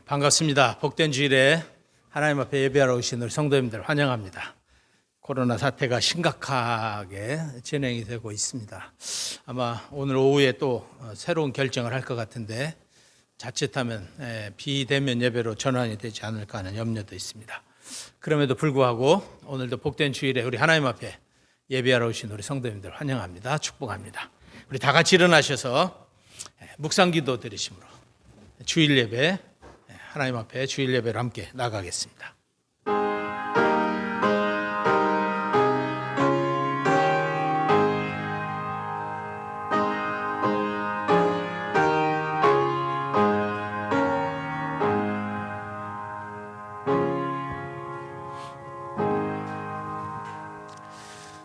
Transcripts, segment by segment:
반갑습니다. 복된 주일에 하나님 앞에 예배하러 오신 우리 성도님들 환영합니다. 코로나 사태가 심각하게 진행이 되고 있습니다. 아마 오늘 오후에 또 새로운 결정을 할 것 같은데 자칫하면 비대면 예배로 전환이 되지 않을까 하는 염려도 있습니다. 그럼에도 불구하고 오늘도 복된 주일에 우리 하나님 앞에 예배하러 오신 우리 성도님들 환영합니다. 축복합니다. 우리 다 같이 일어나셔서 묵상기도 드리심으로 주일 예배, 하나님 앞에 주일 예배를 함께 나가겠습니다.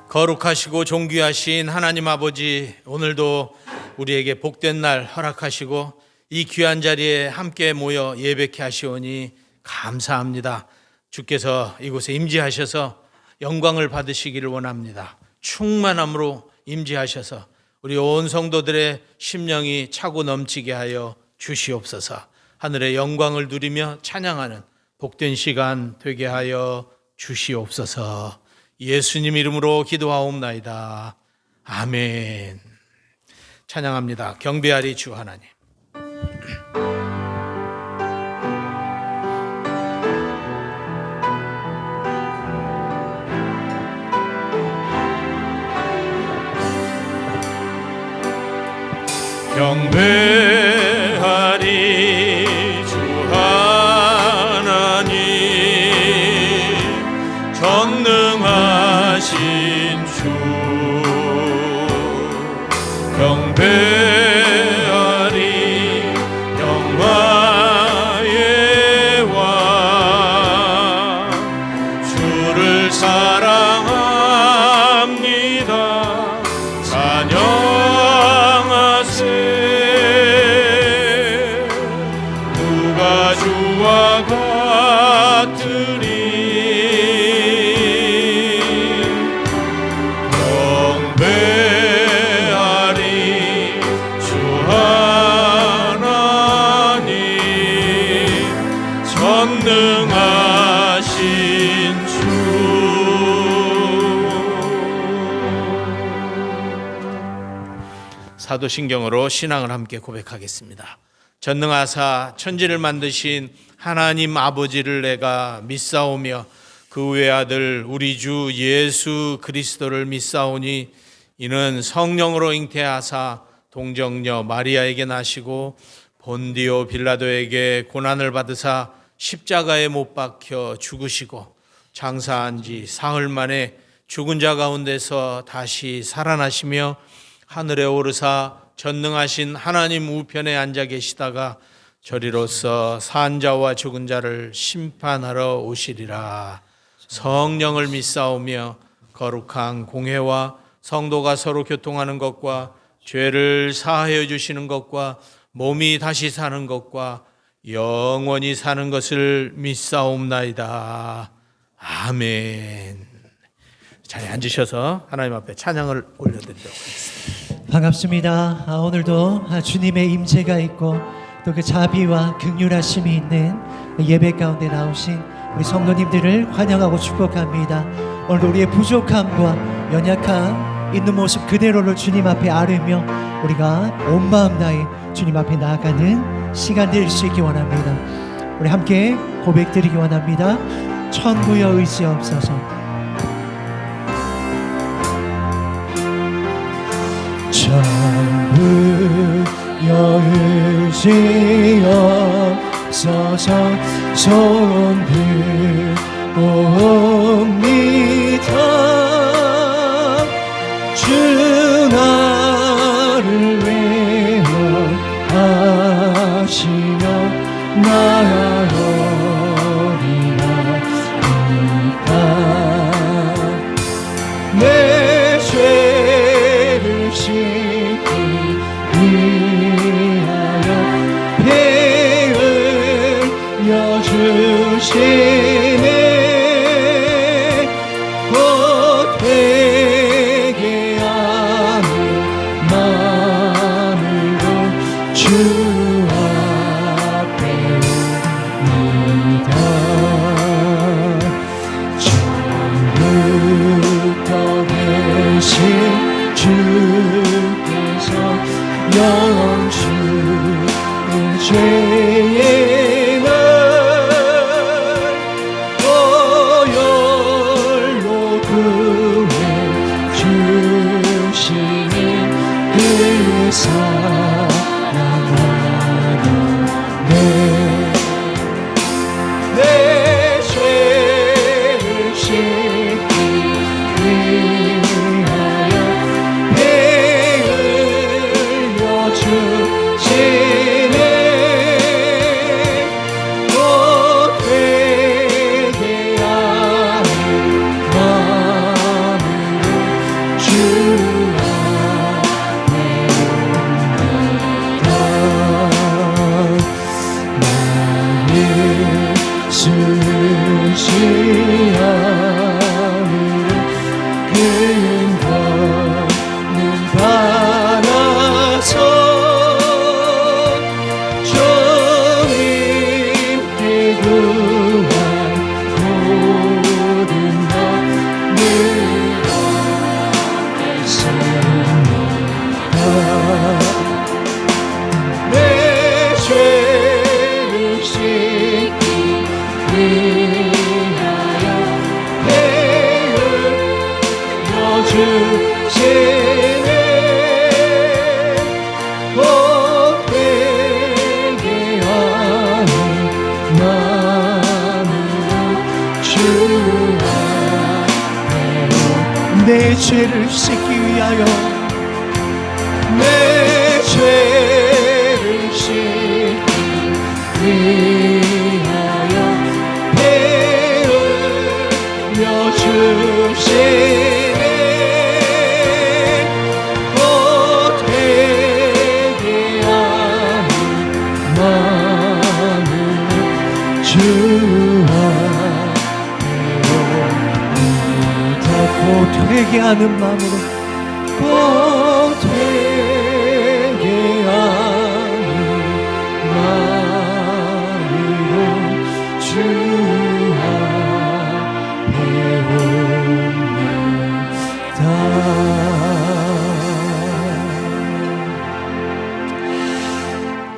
거룩하시고 존귀하신 하나님 아버지, 오늘도 우리에게 복된 날 허락하시고 이 귀한 자리에 함께 모여 예배케 하시오니 감사합니다. 주께서 이곳에 임재하셔서 영광을 받으시기를 원합니다. 충만함으로 임재하셔서 우리 온 성도들의 심령이 차고 넘치게 하여 주시옵소서. 하늘의 영광을 누리며 찬양하는 복된 시간 되게 하여 주시옵소서. 예수님 이름으로 기도하옵나이다. 아멘. 찬양합니다. 경배하리 주 하나님. 경배하리 주 하나님, 전능하신 주. 경배하리 영화의 왕, 주를 사랑합니다. 찬양하세. 누가 주와 같으리. 경배하리 주 하나님, 전능하신 주. 사도신경으로 신앙을 함께 고백하겠습니다. 전능하사 천지를 만드신 하나님 아버지를 내가 믿사오며 그 외아들 우리 주 예수 그리스도를 믿사오니, 이는 성령으로 잉태하사 동정녀 마리아에게 나시고 본디오 빌라도에게 고난을 받으사 십자가에 못 박혀 죽으시고 장사한 지 사흘 만에 죽은 자 가운데서 다시 살아나시며 하늘에 오르사 전능하신 하나님 우편에 앉아 계시다가 저리로서 산 자와 죽은 자를 심판하러 오시리라. 성령을 믿사오며 거룩한 공회와 성도가 서로 교통하는 것과 죄를 사하여 주시는 것과 몸이 다시 사는 것과 영원히 사는 것을 믿사옵나이다. 아멘. 자리에 앉으셔서 하나님 앞에 찬양을 올려드리도록 하겠습니다. 반갑습니다. 오늘도 주님의 임재가 있고 또 그 자비와 긍휼하심이 있는 예배 가운데 나오신 우리 성도님들을 환영하고 축복합니다. 오늘도 우리의 부족함과 연약함 있는 모습 그대로를 주님 앞에 아뢰며 우리가 온 마음 다해 주님 앞에 나아가는 시간 될 수 있기 원합니다. 우리 함께 고백드리기 원합니다. 천부여 의지없어서. 천부여 의지없어서 손들옵니다. 주 나를 외워하시며 나아오리나이다. 내 죄를 씻기 위하여 배 흘려 주시네. 곧 회개하는 마음으로 주 앞에 옵니다. 처음부터 계신 주께서 영주의 죄의 날 보혈로 구해 주시니 그 사랑하는 내 죄를 씻기 위하여 배 흘려 주시네. 곧 회개하는 마음으로 주 앞에 옵니다. 내 죄를 씻기 위하여 내 죄를 씻기 위하여 배 흘려 주시네 곧 회개하는 마음을 주와 곧 회개하는 마음으로 곧 회개하는 마음으로 주 앞에 옵니다.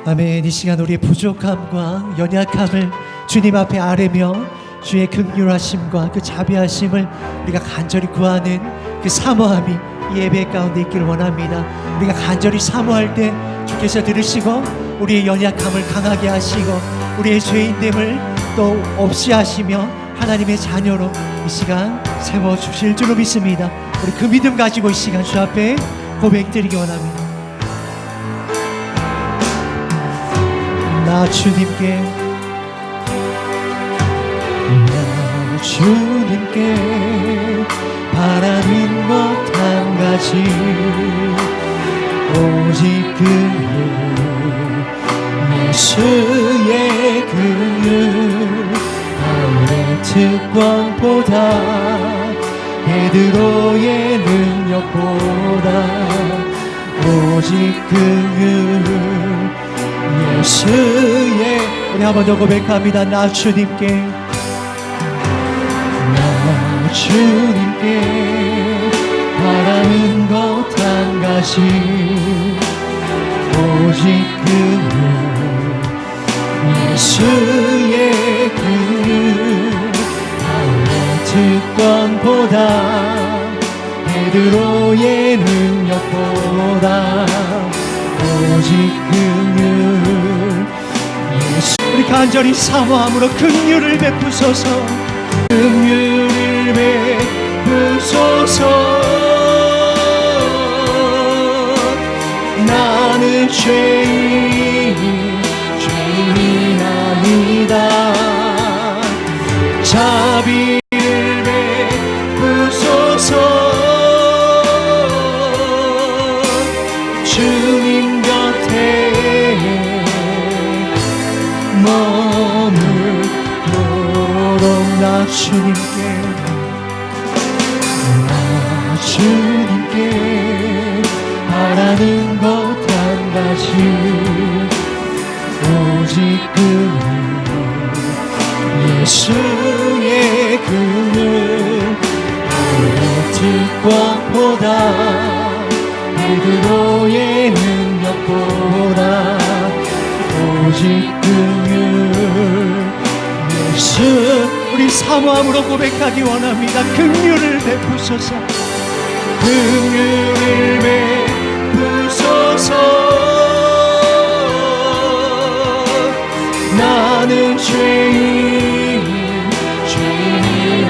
아멘. 이 시간 우리의 부족함과 연약함을 주님 앞에 아뢰며 주의 긍휼하심과 그 자비하심을 우리가 간절히 구하는 그 사모함이 이 예배 가운데 있기를 원합니다. 우리가 간절히 사모할 때 주께서 들으시고 우리의 연약함을 강하게 하시고 우리의 죄인됨을 또 없이 하시며 하나님의 자녀로 이 시간 세워주실 줄로 믿습니다. 우리 그 믿음 가지고 이 시간 주 앞에 고백드리기 원합니다. 나 주님께 주님께 바라는 것 한 가지 오직 긍휼 예수의 긍휼 하늘의 특권보다 베드로의 능력보다 오직 긍휼 예수의 우리 한 번 더 고백합니다. 나 주님께 주님께 바라는 것 한 가지 오직 긍휼 예수의 긍휼 하늘의 특권보다 베드로의 능력보다 오직 긍휼 예수 우리 간절히 사모함으로 긍휼을 베푸소서 긍휼을 베푸소서 나는 죄인이 아니다 자비를 베푸소서 주님 곁에 머물도록 나 주님께 바라는 것 한 가지 오직 긍휼 예수의 긍휼 하늘의 특권보다 베드로의 능력보다 오직 긍휼 예수 우리 사모함으로 고백하기 원합니다. 긍휼을 베푸소서 긍휼을 베푸소서 나는 죄인이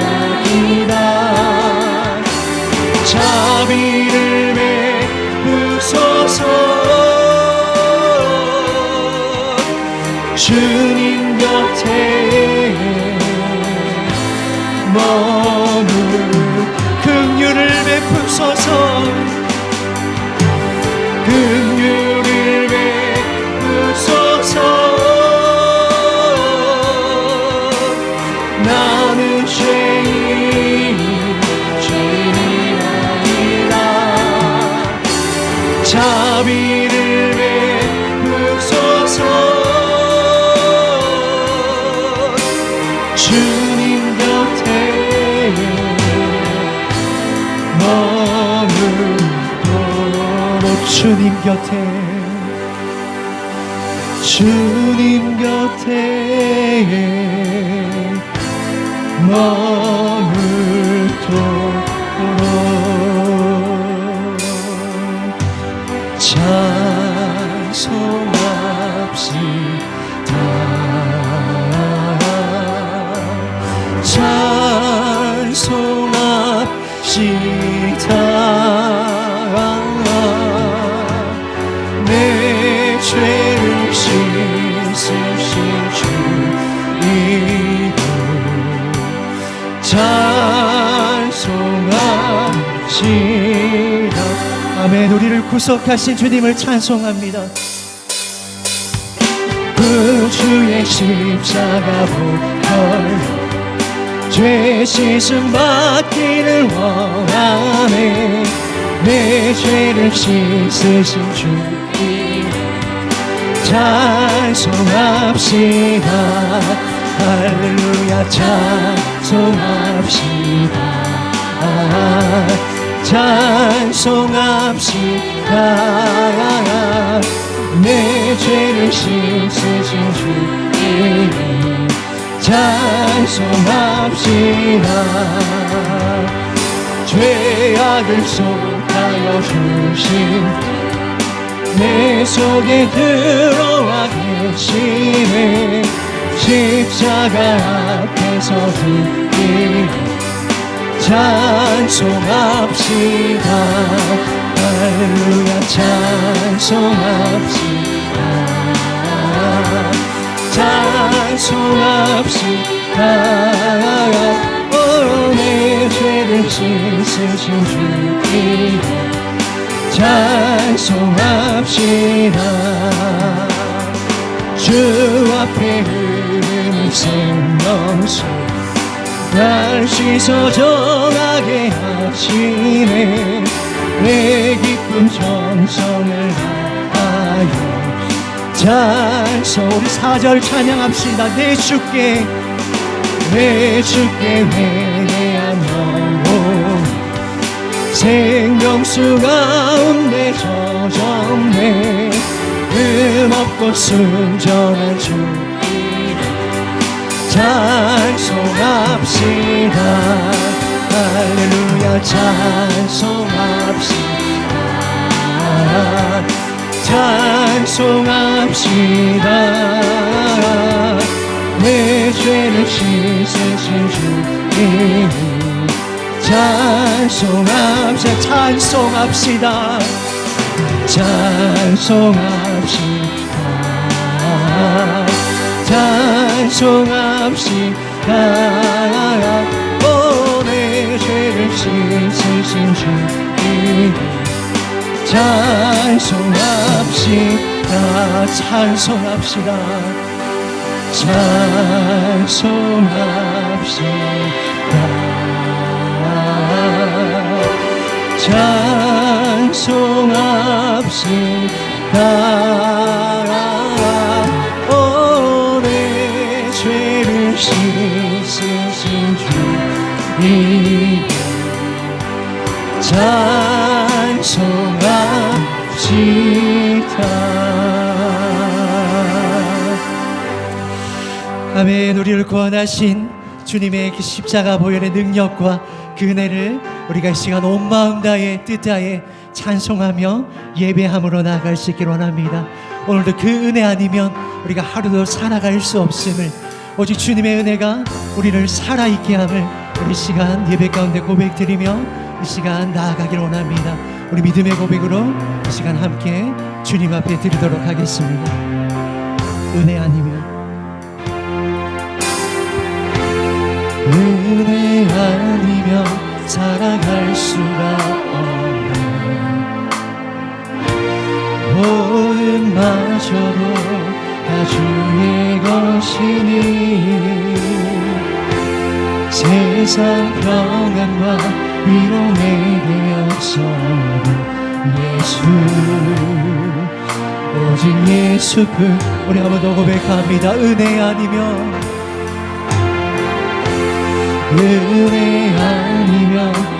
아니다 자비를 베푸소서 주님 곁에 머물 긍휼을 베푸소서 긍휼을 베푸소서 나는 죄인이 아니다 자비를 베푸소서 주님 곁에 머물도록 주님 곁에 머물도록 찬송합시다. 내 죄를 씻으신 주 이름 찬송합시다. 아멘. 우리를 구속하신 주님을 찬송합니다. 그 주의 십자가 보혈 죄 씻음 받기를 원하네. 내 죄를 씻으신 주 이름 찬송합시다. 할렐루야 찬송합시다. 찬송합시다. 내 죄를 씻으신 주 이름 찬송합시다. 죄악을 속하여 주신 내 속에 들어와 계시네. 십자가 앞에서 듣기를 찬송합시다. 할렐루야 찬송합시다. 찬송합시다. 내 죄를 씻으신 주 이름 찬송합시다. 주 앞에 흐르는 생명수 날 씻어 정하게 하시네. 내 기쁨 정성을 다하여 찬송. 우리 4절 찬양합시다. 내 주께 회개한 영혼 생명수 가운데 젖었네. 흠없고 순전한 주 이름 찬송합시다. 할렐루야 찬송합시다. 찬송합시다. 내 죄를 씻으신 주 이름 찬송합시다. 찬송합시다. 찬송합시다. 찬송합시다. 내 죄를 씻으신 주 이름 찬송합시다. 찬송합시다. 찬송합시다. 찬송합시다. 내 죄를 씻으신 주 이름 찬송합시다. 아멘. 우리를 구원하신 주님의 그 십자가 보혈의 능력과 그 은혜를 우리가 이 시간 온 마음 다해 뜻 다해 찬송하며 예배함으로 나아갈 수 있기를 원합니다. 오늘도 그 은혜 아니면 우리가 하루도 살아갈 수 없음을, 오직 주님의 은혜가 우리를 살아있게 함을 우리 시간 예배 가운데 고백드리며 이 시간 나아가기를 원합니다. 우리 믿음의 고백으로 이 시간 함께 주님 앞에 드리도록 하겠습니다. 은혜 아니면 살아갈 수가 없네. 모든 마저도 다 주의 것이니 세상 평안과 위로 내게 없어도 예수, 오직 예수뿐. 우리 한번 더 고백합니다. 은혜 아니면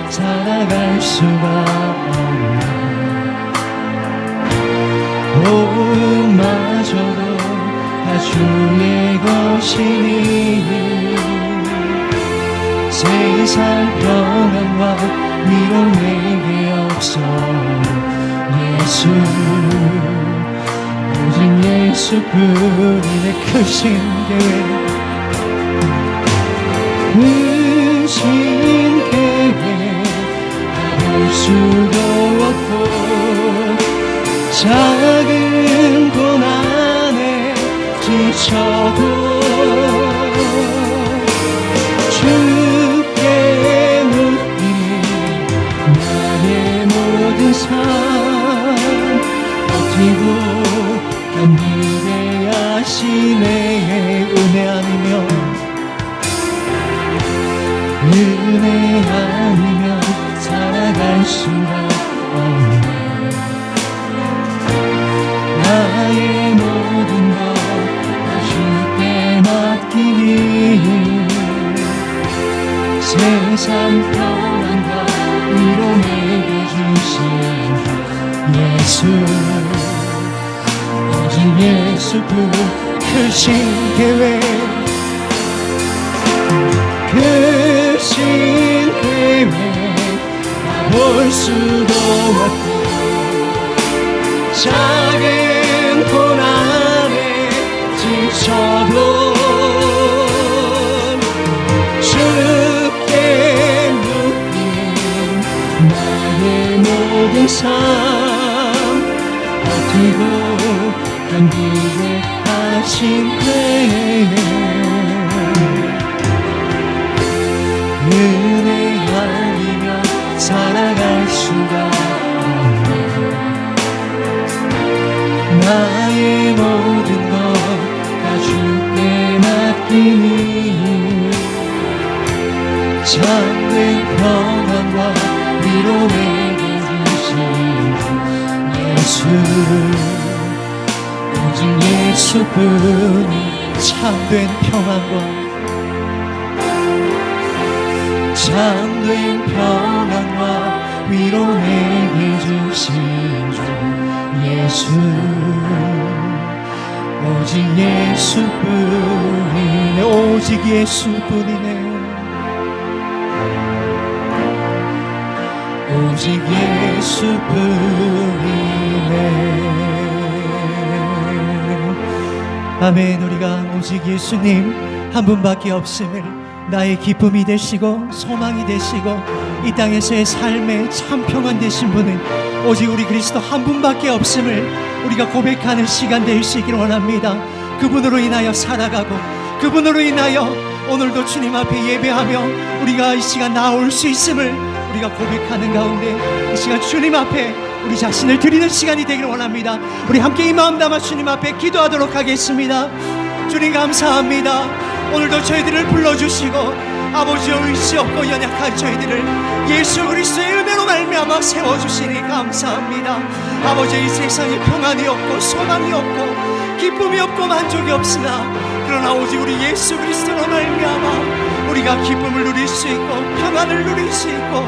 살아갈 수가 없네. 모든마저도 다 주의 것이니 세상 평안과 위로 내게 없어 예수, 예수 오직 예수뿐이네. 크신 계획 크신 계획 볼 수도 없고 작은 고난에 지쳐도 주께 묻기 나의 모든 삶 버티고 견디게 하시네. 은혜 아니면 살아갈 수가 없네. 나의 모든 것 다 주께 맡기니 세상 평안과 위로 내게 주신 예수 오직 예수뿐. 크신 계획 크신 계획 볼 수도 없고 작은 고난에 지쳐도 주께 묻긴 나의 모든 삶 버티고 견디게 하신 계획 은혜 아니면 살아갈 수가 없네. 나의 모든 것 다 주께 맡기니 참된 평안과 위로 내게 주신 예수 오직 예수뿐이 참된 평안과 참된 평안과 위로 내게 주신 주 예수 오직 예수뿐이네. 오직 예수뿐이네. 오직 예수뿐이네. 아멘. 우리가 오직 예수님 한 분밖에 없음을 나의 기쁨이 되시고 소망이 되시고 이 땅에서의 삶의 참 평안 되신 분은 오직 우리 그리스도 한 분밖에 없음을 우리가 고백하는 시간 될 수 있기를 원합니다. 그분으로 인하여 살아가고 그분으로 인하여 오늘도 주님 앞에 예배하며 우리가 이 시간 나올 수 있음을 우리가 고백하는 가운데 이 시간 주님 앞에 우리 자신을 드리는 시간이 되기를 원합니다. 우리 함께 이 마음 담아 주님 앞에 기도하도록 하겠습니다. 주님 감사합니다. 오늘도 저희들을 불러주시고 아버지의 의지 없고 연약한 저희들을 예수 그리스도의 은혜로 말미암아 세워주시니 감사합니다. 아버지 이 세상에 평안이 없고 소망이 없고 기쁨이 없고 만족이 없으나 그러나 오직 우리 예수 그리스도로 말미암아 우리가 기쁨을 누릴 수 있고 평안을 누릴 수 있고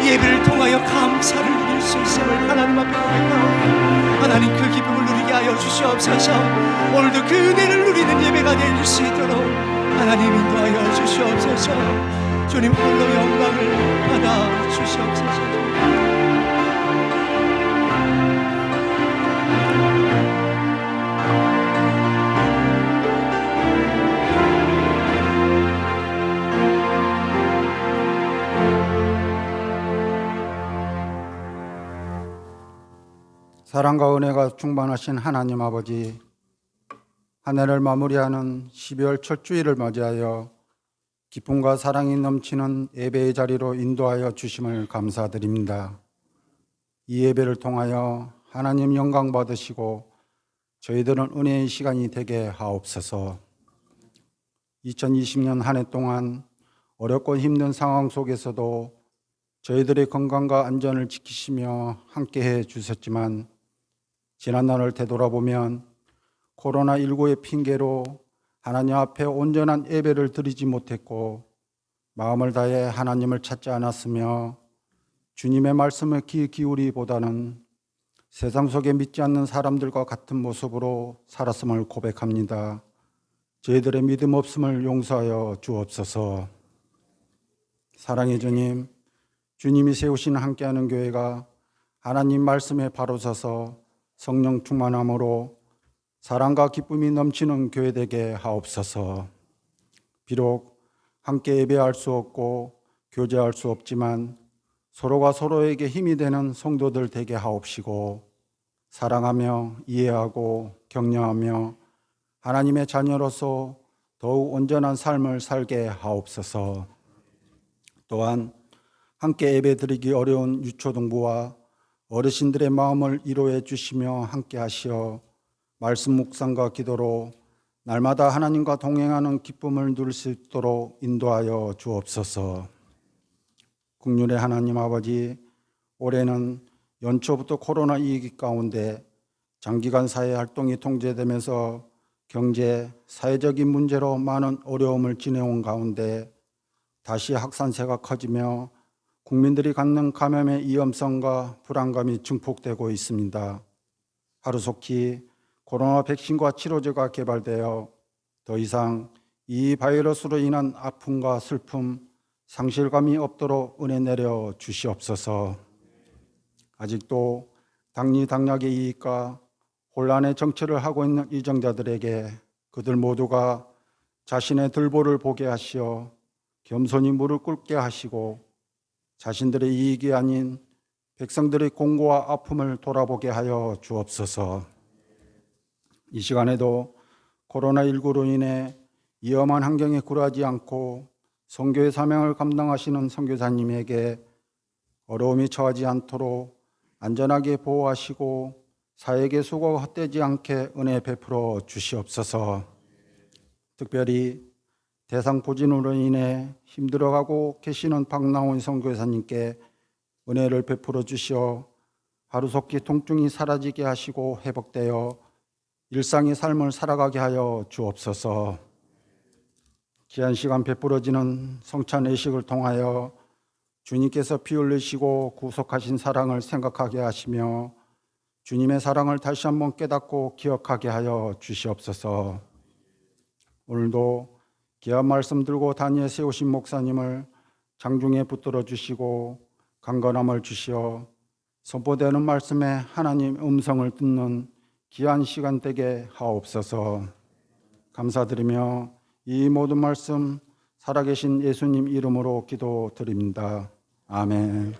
예배를 통하여 감사를 누릴 수 있음을 하나님 앞에 고백하오니 하나님 그 기쁨을 누리게 하여 주시옵소서. 오늘도 그 은혜를 누리는 예배가 될 수 있도록 하나님 인도하여 주시옵소서. 주님 홀로 영광을 받아 주시옵소서. 사랑과 은혜가 충만하신 하나님 아버지, 한 해를 마무리하는 12월 첫 주일을 맞이하여 기쁨과 사랑이 넘치는 예배의 자리로 인도하여 주심을 감사드립니다. 이 예배를 통하여 하나님 영광 받으시고 저희들은 은혜의 시간이 되게 하옵소서. 2020년 한 해 동안 어렵고 힘든 상황 속에서도 저희들의 건강과 안전을 지키시며 함께해 주셨지만 지난날을 되돌아보면 코로나19의 핑계로 하나님 앞에 온전한 예배를 드리지 못했고 마음을 다해 하나님을 찾지 않았으며 주님의 말씀에 귀 기울이기보다는 세상 속에 믿지 않는 사람들과 같은 모습으로 살았음을 고백합니다. 저희들의 믿음 없음을 용서하여 주옵소서. 사랑의 주님, 주님이 세우신 함께하는 교회가 하나님 말씀에 바로 서서 성령 충만함으로 사랑과 기쁨이 넘치는 교회 되게 하옵소서. 비록 함께 예배할 수 없고 교제할 수 없지만 서로가 서로에게 힘이 되는 성도들 되게 하옵시고, 사랑하며 이해하고 격려하며 하나님의 자녀로서 더욱 온전한 삶을 살게 하옵소서. 또한 함께 예배드리기 어려운 유초동부와 어르신들의 마음을 위로해 주시며 함께 하시어 말씀 묵상과 기도로 날마다 하나님과 동행하는 기쁨을 누릴 수 있도록 인도하여 주옵소서. 국률의 하나님 아버지, 올해는 연초부터 코로나 위기 가운데 장기간 사회 활동이 통제되면서 경제, 사회적인 문제로 많은 어려움을 지내온 가운데 다시 확산세가 커지며 국민들이 갖는 감염의 위험성과 불안감이 증폭되고 있습니다. 하루속히 코로나 백신과 치료제가 개발되어 더 이상 이 바이러스로 인한 아픔과 슬픔, 상실감이 없도록 은혜 내려 주시옵소서. 아직도 당리당략의 이익과 혼란의 정치를 하고 있는 이정자들에게 그들 모두가 자신의 들보를 보게 하시어 겸손히 무릎 꿇게 하시고 자신들의 이익이 아닌 백성들의 공고와 아픔을 돌아보게 하여 주옵소서. 이 시간에도 코로나19로 인해 위험한 환경에 굴하지 않고 선교의 사명을 감당하시는 선교사님에게 어려움이 처하지 않도록 안전하게 보호하시고 사역의 수고가 헛되지 않게 은혜 베풀어 주시옵소서. 특별히 대상포진으로 인해 힘들어가고 계시는 박나온 선교사님께 은혜를 베풀어 주시어 하루속히 통증이 사라지게 하시고 회복되어 일상의 삶을 살아가게 하여 주옵소서. 귀한 시간 베풀어지는 성찬 예식을 통하여 주님께서 피 흘리시고 구속하신 사랑을 생각하게 하시며 주님의 사랑을 다시 한번 깨닫고 기억하게 하여 주시옵소서. 오늘도 귀한 말씀 들고 단위에 세우신 목사님을 장중에 붙들어 주시고 강건함을 주시어 선포되는 말씀에 하나님 음성을 듣는 귀한 시간 되게 하옵소서. 감사드리며 이 모든 말씀 살아계신 예수님 이름으로 기도드립니다. 아멘.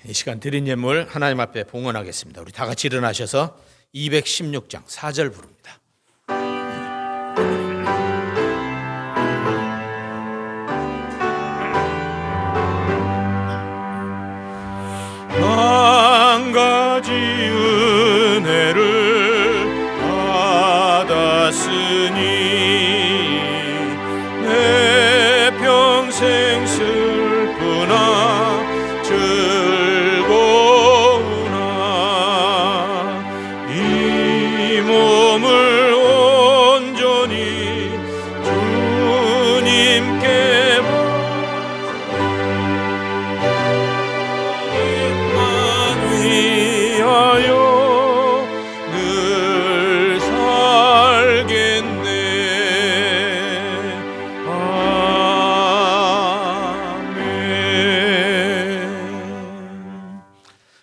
이 시간 드린 예물 하나님 앞에 봉헌하겠습니다. 우리 다 같이 일어나셔서 216장 4절 부릅니다. 한 가지 은혜를 받았으니 내 평생 슬프나 즐거우나 이 몸을 온전히 주님께 위하여 늘 살겠네. 아멘.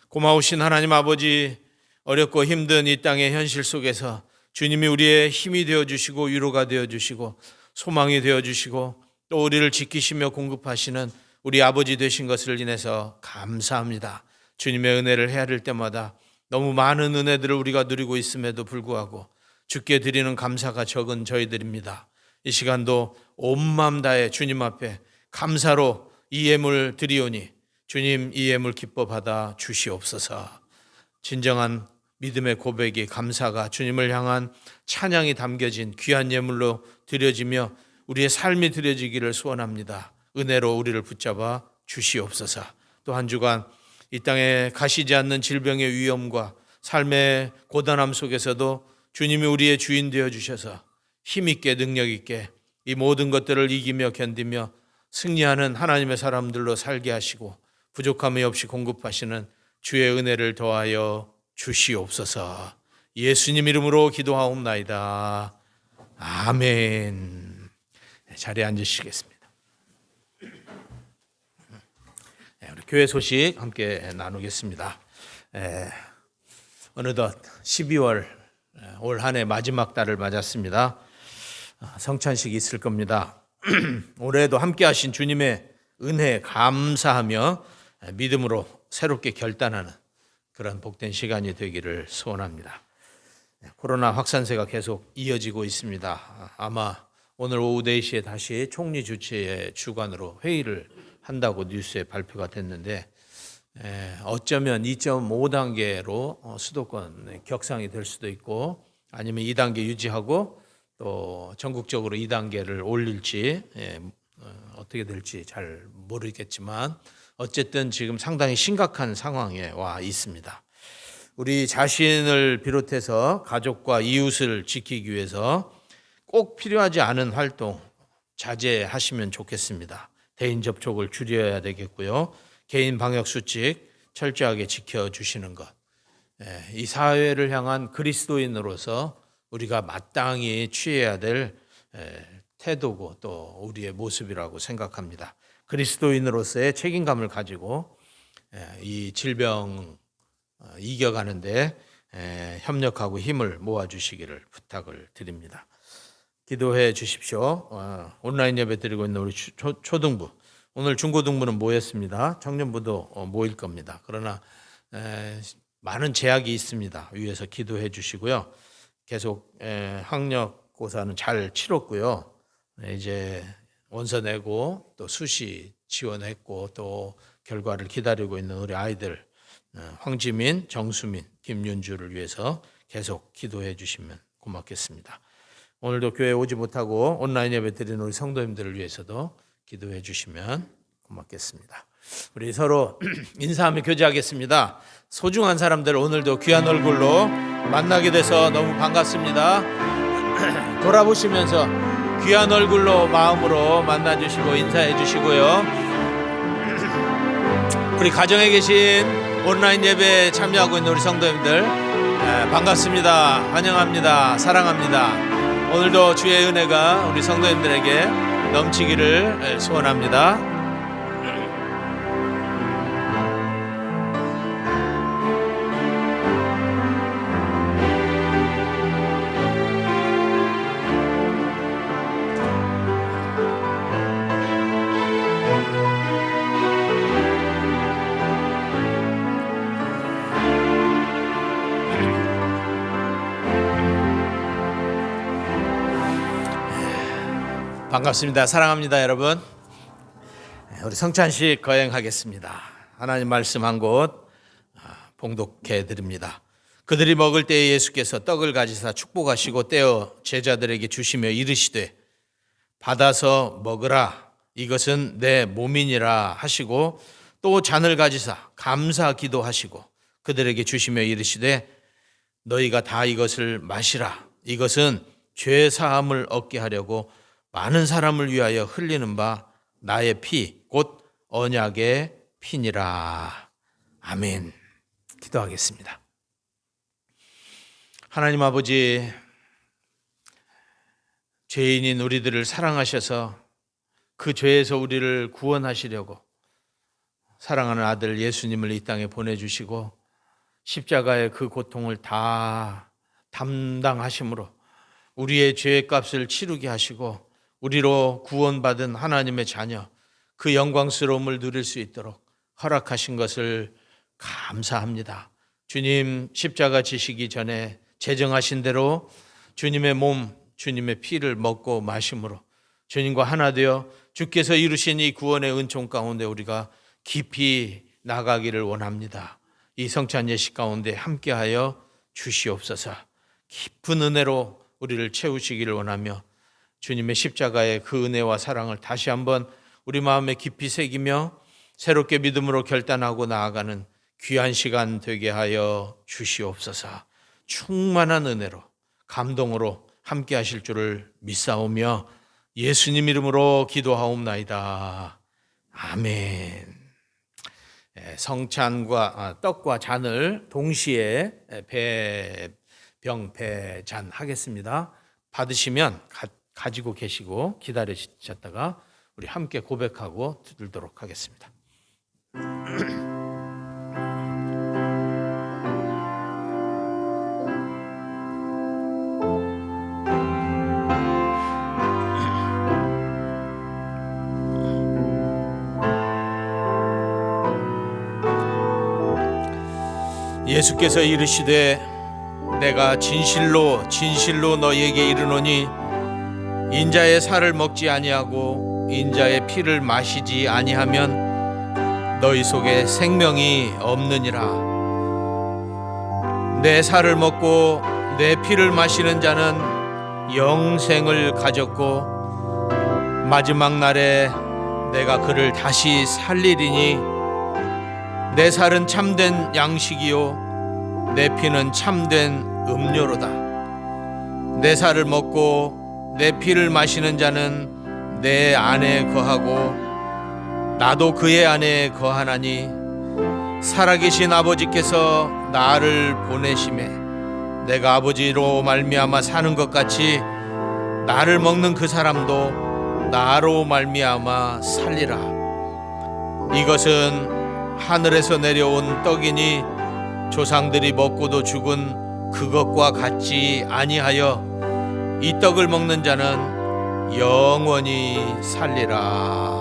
고마우신 하나님 아버지, 어렵고 힘든 이 땅의 현실 속에서 주님이 우리의 힘이 되어주시고 위로가 되어주시고 소망이 되어주시고 또 우리를 지키시며 공급하시는 우리 아버지 되신 것을 인해서 감사합니다. 주님의 은혜를 헤아릴 때마다 너무 많은 은혜들을 우리가 누리고 있음에도 불구하고 주께 드리는 감사가 적은 저희들입니다. 이 시간도 온 마음 다해 주님 앞에 감사로 이 예물 드리오니 주님 이 예물 기뻐 받아 주시옵소서. 진정한 믿음의 고백이 감사가 주님을 향한 찬양이 담겨진 귀한 예물로 드려지며 우리의 삶이 드려지기를 소원합니다. 은혜로 우리를 붙잡아 주시옵소서. 또 한 주간 이 땅에 가시지 않는 질병의 위험과 삶의 고단함 속에서도 주님이 우리의 주인 되어 주셔서 힘있게 능력있게 이 모든 것들을 이기며 견디며 승리하는 하나님의 사람들로 살게 하시고 부족함이 없이 공급하시는 주의 은혜를 더하여 주시옵소서. 예수님 이름으로 기도하옵나이다. 아멘. 자리에 앉으시겠습니다. 우리 교회 소식 함께 나누겠습니다. 어느덧 12월 올 한 해 마지막 달을 맞았습니다. 성찬식이 있을 겁니다. 올해도 함께 하신 주님의 은혜에 감사하며 믿음으로 새롭게 결단하는 그런 복된 시간이 되기를 소원합니다. 코로나 확산세가 계속 이어지고 있습니다. 아마 오늘 오후 4시에 다시 총리 주최의 주관으로 회의를 한다고 뉴스에 발표가 됐는데 어쩌면 2.5단계로 수도권 격상이 될 수도 있고 아니면 2단계 유지하고 또 전국적으로 2단계를 올릴지 어떻게 될지 잘 모르겠지만 어쨌든 지금 상당히 심각한 상황에 와 있습니다. 우리 자신을 비롯해서 가족과 이웃을 지키기 위해서 꼭 필요하지 않은 활동 자제하시면 좋겠습니다. 대인 접촉을 줄여야 되겠고요. 개인 방역 수칙 철저하게 지켜주시는 것. 이 사회를 향한 그리스도인으로서 우리가 마땅히 취해야 될 태도고 또 우리의 모습이라고 생각합니다. 그리스도인으로서의 책임감을 가지고 이 질병 이겨가는데 협력하고 힘을 모아주시기를 부탁을 드립니다. 기도해 주십시오. 온라인 예배 드리고 있는 우리 초등부, 오늘 중고등부는 모였습니다. 청년부도 모일 겁니다. 그러나 많은 제약이 있습니다. 위에서 기도해 주시고요. 계속 학력고사는 잘 치렀고요. 이제 원서 내고 또 수시 지원했고 또 결과를 기다리고 있는 우리 아이들 황지민, 정수민, 김윤주를 위해서 계속 기도해 주시면 고맙겠습니다. 오늘도 교회에 오지 못하고 온라인 예배 드리는 우리 성도님들을 위해서도 기도해 주시면 고맙겠습니다. 우리 서로 인사하며 교제하겠습니다. 소중한 사람들 오늘도 귀한 얼굴로 만나게 돼서 너무 반갑습니다. 돌아보시면서 귀한 얼굴로 마음으로 만나주시고 인사해 주시고요. 우리 가정에 계신 온라인 예배에 참여하고 있는 우리 성도님들 반갑습니다. 환영합니다. 사랑합니다. 오늘도 주의 은혜가 우리 성도님들에게 넘치기를 소원합니다. 반갑습니다. 사랑합니다, 여러분. 우리 성찬식 거행하겠습니다. 하나님 말씀 한 곳 봉독해 드립니다. 그들이 먹을 때에 예수께서 떡을 가지사 축복하시고 떼어 제자들에게 주시며 이르시되 받아서 먹으라 이것은 내 몸이니라 하시고 또 잔을 가지사 감사 기도하시고 그들에게 주시며 이르시되 너희가 다 이것을 마시라 이것은 죄 사함을 얻게 하려고 많은 사람을 위하여 흘리는 바 나의 피 곧 언약의 피니라. 아멘. 기도하겠습니다. 하나님 아버지, 죄인인 우리들을 사랑하셔서 그 죄에서 우리를 구원하시려고 사랑하는 아들 예수님을 이 땅에 보내주시고 십자가의 그 고통을 다 담당하심으로 우리의 죄의 값을 치르게 하시고 우리로 구원받은 하나님의 자녀 그 영광스러움을 누릴 수 있도록 허락하신 것을 감사합니다. 주님 십자가 지시기 전에 제정하신 대로 주님의 몸, 주님의 피를 먹고 마심으로 주님과 하나 되어 주께서 이루신 이 구원의 은총 가운데 우리가 깊이 나가기를 원합니다. 이 성찬 예식 가운데 함께하여 주시옵소서. 깊은 은혜로 우리를 채우시기를 원하며 주님의 십자가의 그 은혜와 사랑을 다시 한번 우리 마음에 깊이 새기며 새롭게 믿음으로 결단하고 나아가는 귀한 시간 되게 하여 주시옵소서. 충만한 은혜로 감동으로 함께 하실 줄을 믿사오며 예수님 이름으로 기도하옵나이다. 아멘. 성찬과 떡과 잔을 동시에 배잔 하겠습니다. 받으시면 가지고 계시고 기다리셨다가 우리 함께 고백하고 들도록 하겠습니다. 예수께서 이르시되 내가 진실로 진실로 너희에게 이르노니 인자의 살을 먹지 아니하고 인자의 피를 마시지 아니하면 너희 속에 생명이 없느니라. 내 살을 먹고 내 피를 마시는 자는 영생을 가졌고 마지막 날에 내가 그를 다시 살리리니 내 살은 참된 양식이요 내 피는 참된 음료로다. 내 살을 먹고 내 피를 마시는 자는 내 안에 거하고 나도 그의 안에 거하나니 살아계신 아버지께서 나를 보내심에 내가 아버지로 말미암아 사는 것 같이 나를 먹는 그 사람도 나로 말미암아 살리라. 이것은 하늘에서 내려온 떡이니 조상들이 먹고도 죽은 그것과 같지 아니하여 이 떡을 먹는 자는 영원히 살리라.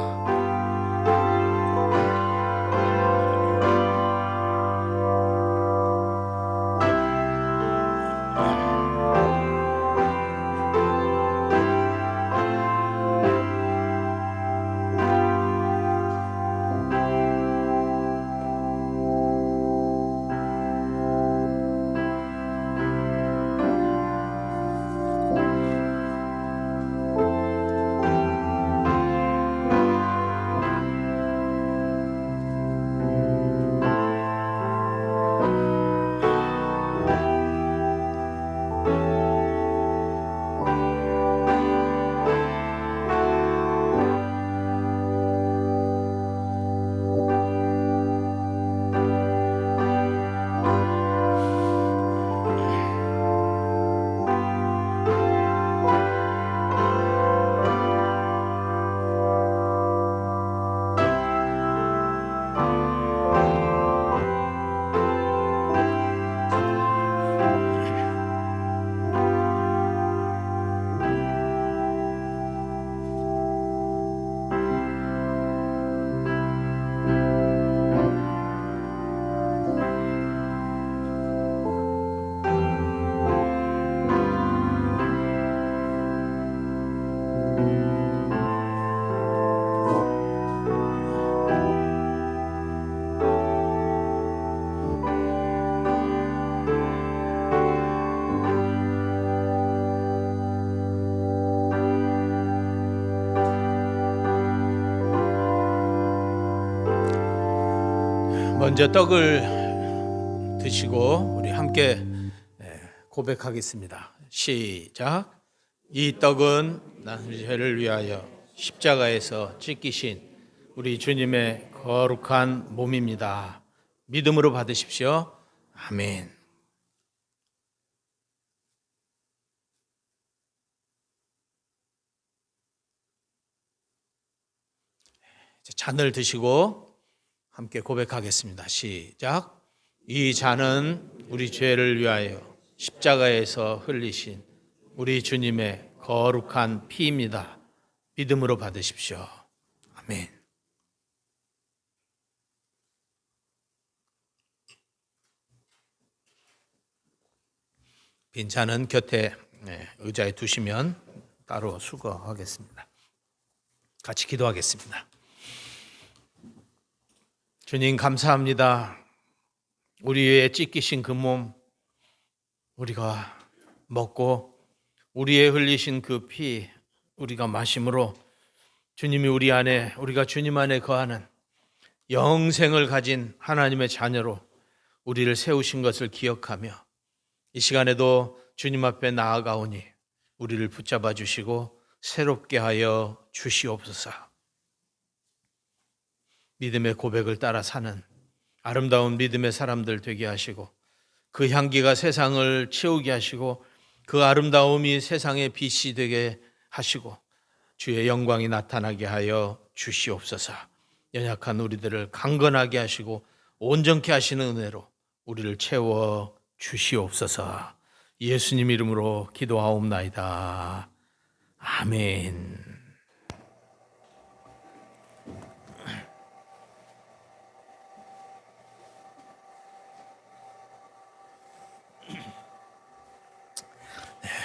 먼저 떡을 드시고 우리 함께 고백하겠습니다. 시작. 이 떡은 나의 죄를 위하여 십자가에서 찢기신 우리 주님의 거룩한 몸입니다. 믿음으로 받으십시오. 아멘. 잔을 드시고 함께 고백하겠습니다. 시작. 이 잔은 우리 죄를 위하여 십자가에서 흘리신 우리 주님의 거룩한 피입니다. 믿음으로 받으십시오. 아멘. 빈 잔은 곁에 의자에 두시면 따로 수거하겠습니다. 같이 기도하겠습니다. 주님 감사합니다. 우리 위에 찢기신 그 몸 우리가 먹고 우리의 흘리신 그 피 우리가 마심으로 주님이 우리 안에 우리가 주님 안에 거하는 영생을 가진 하나님의 자녀로 우리를 세우신 것을 기억하며 이 시간에도 주님 앞에 나아가오니 우리를 붙잡아 주시고 새롭게 하여 주시옵소서. 믿음의 고백을 따라 사는 아름다운 믿음의 사람들 되게 하시고 그 향기가 세상을 채우게 하시고 그 아름다움이 세상의 빛이 되게 하시고 주의 영광이 나타나게 하여 주시옵소서. 연약한 우리들을 강건하게 하시고 온전케 하시는 은혜로 우리를 채워 주시옵소서. 예수님 이름으로 기도하옵나이다. 아멘.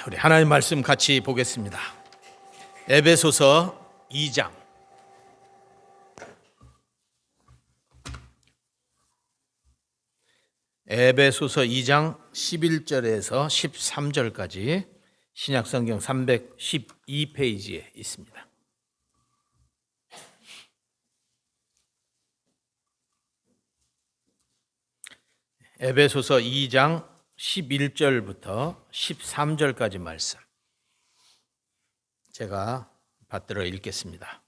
우리 하나님 말씀 같이 보겠습니다. 에베소서 2장. 에베소서 2장 11절에서 13절까지 신약성경 312페이지에 있습니다. 에베소서 2장 11절부터 13절까지 말씀 제가 받들어 읽겠습니다.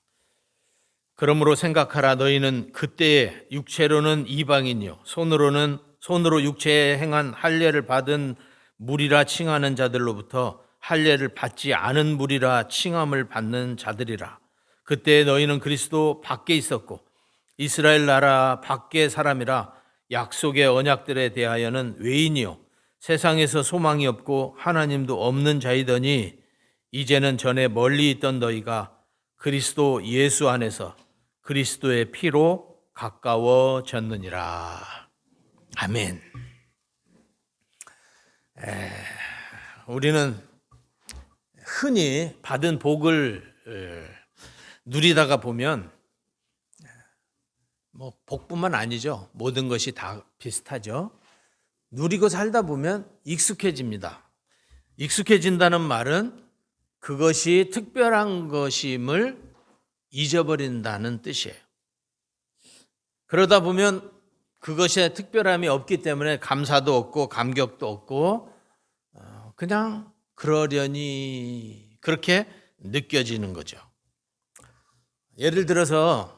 그러므로 생각하라. 너희는 그때에 육체로는 이방인이요 손으로 육체에 행한 할례를 받은 무리라 칭하는 자들로부터 할례를 받지 않은 무리라 칭함을 받는 자들이라. 그때 너희는 그리스도 밖에 있었고 이스라엘 나라 밖의 사람이라 약속의 언약들에 대하여는 외인이요 세상에서 소망이 없고 하나님도 없는 자이더니 이제는 전에 멀리 있던 너희가 그리스도 예수 안에서 그리스도의 피로 가까워졌느니라. 아멘. 우리는 흔히 받은 복을 누리다가 보면 뭐 복뿐만 아니죠. 모든 것이 다 비슷하죠. 누리고 살다 보면 익숙해집니다. 익숙해진다는 말은 그것이 특별한 것임을 잊어버린다는 뜻이에요. 그러다 보면 그것에 특별함이 없기 때문에 감사도 없고 감격도 없고 그냥 그러려니 그렇게 느껴지는 거죠. 예를 들어서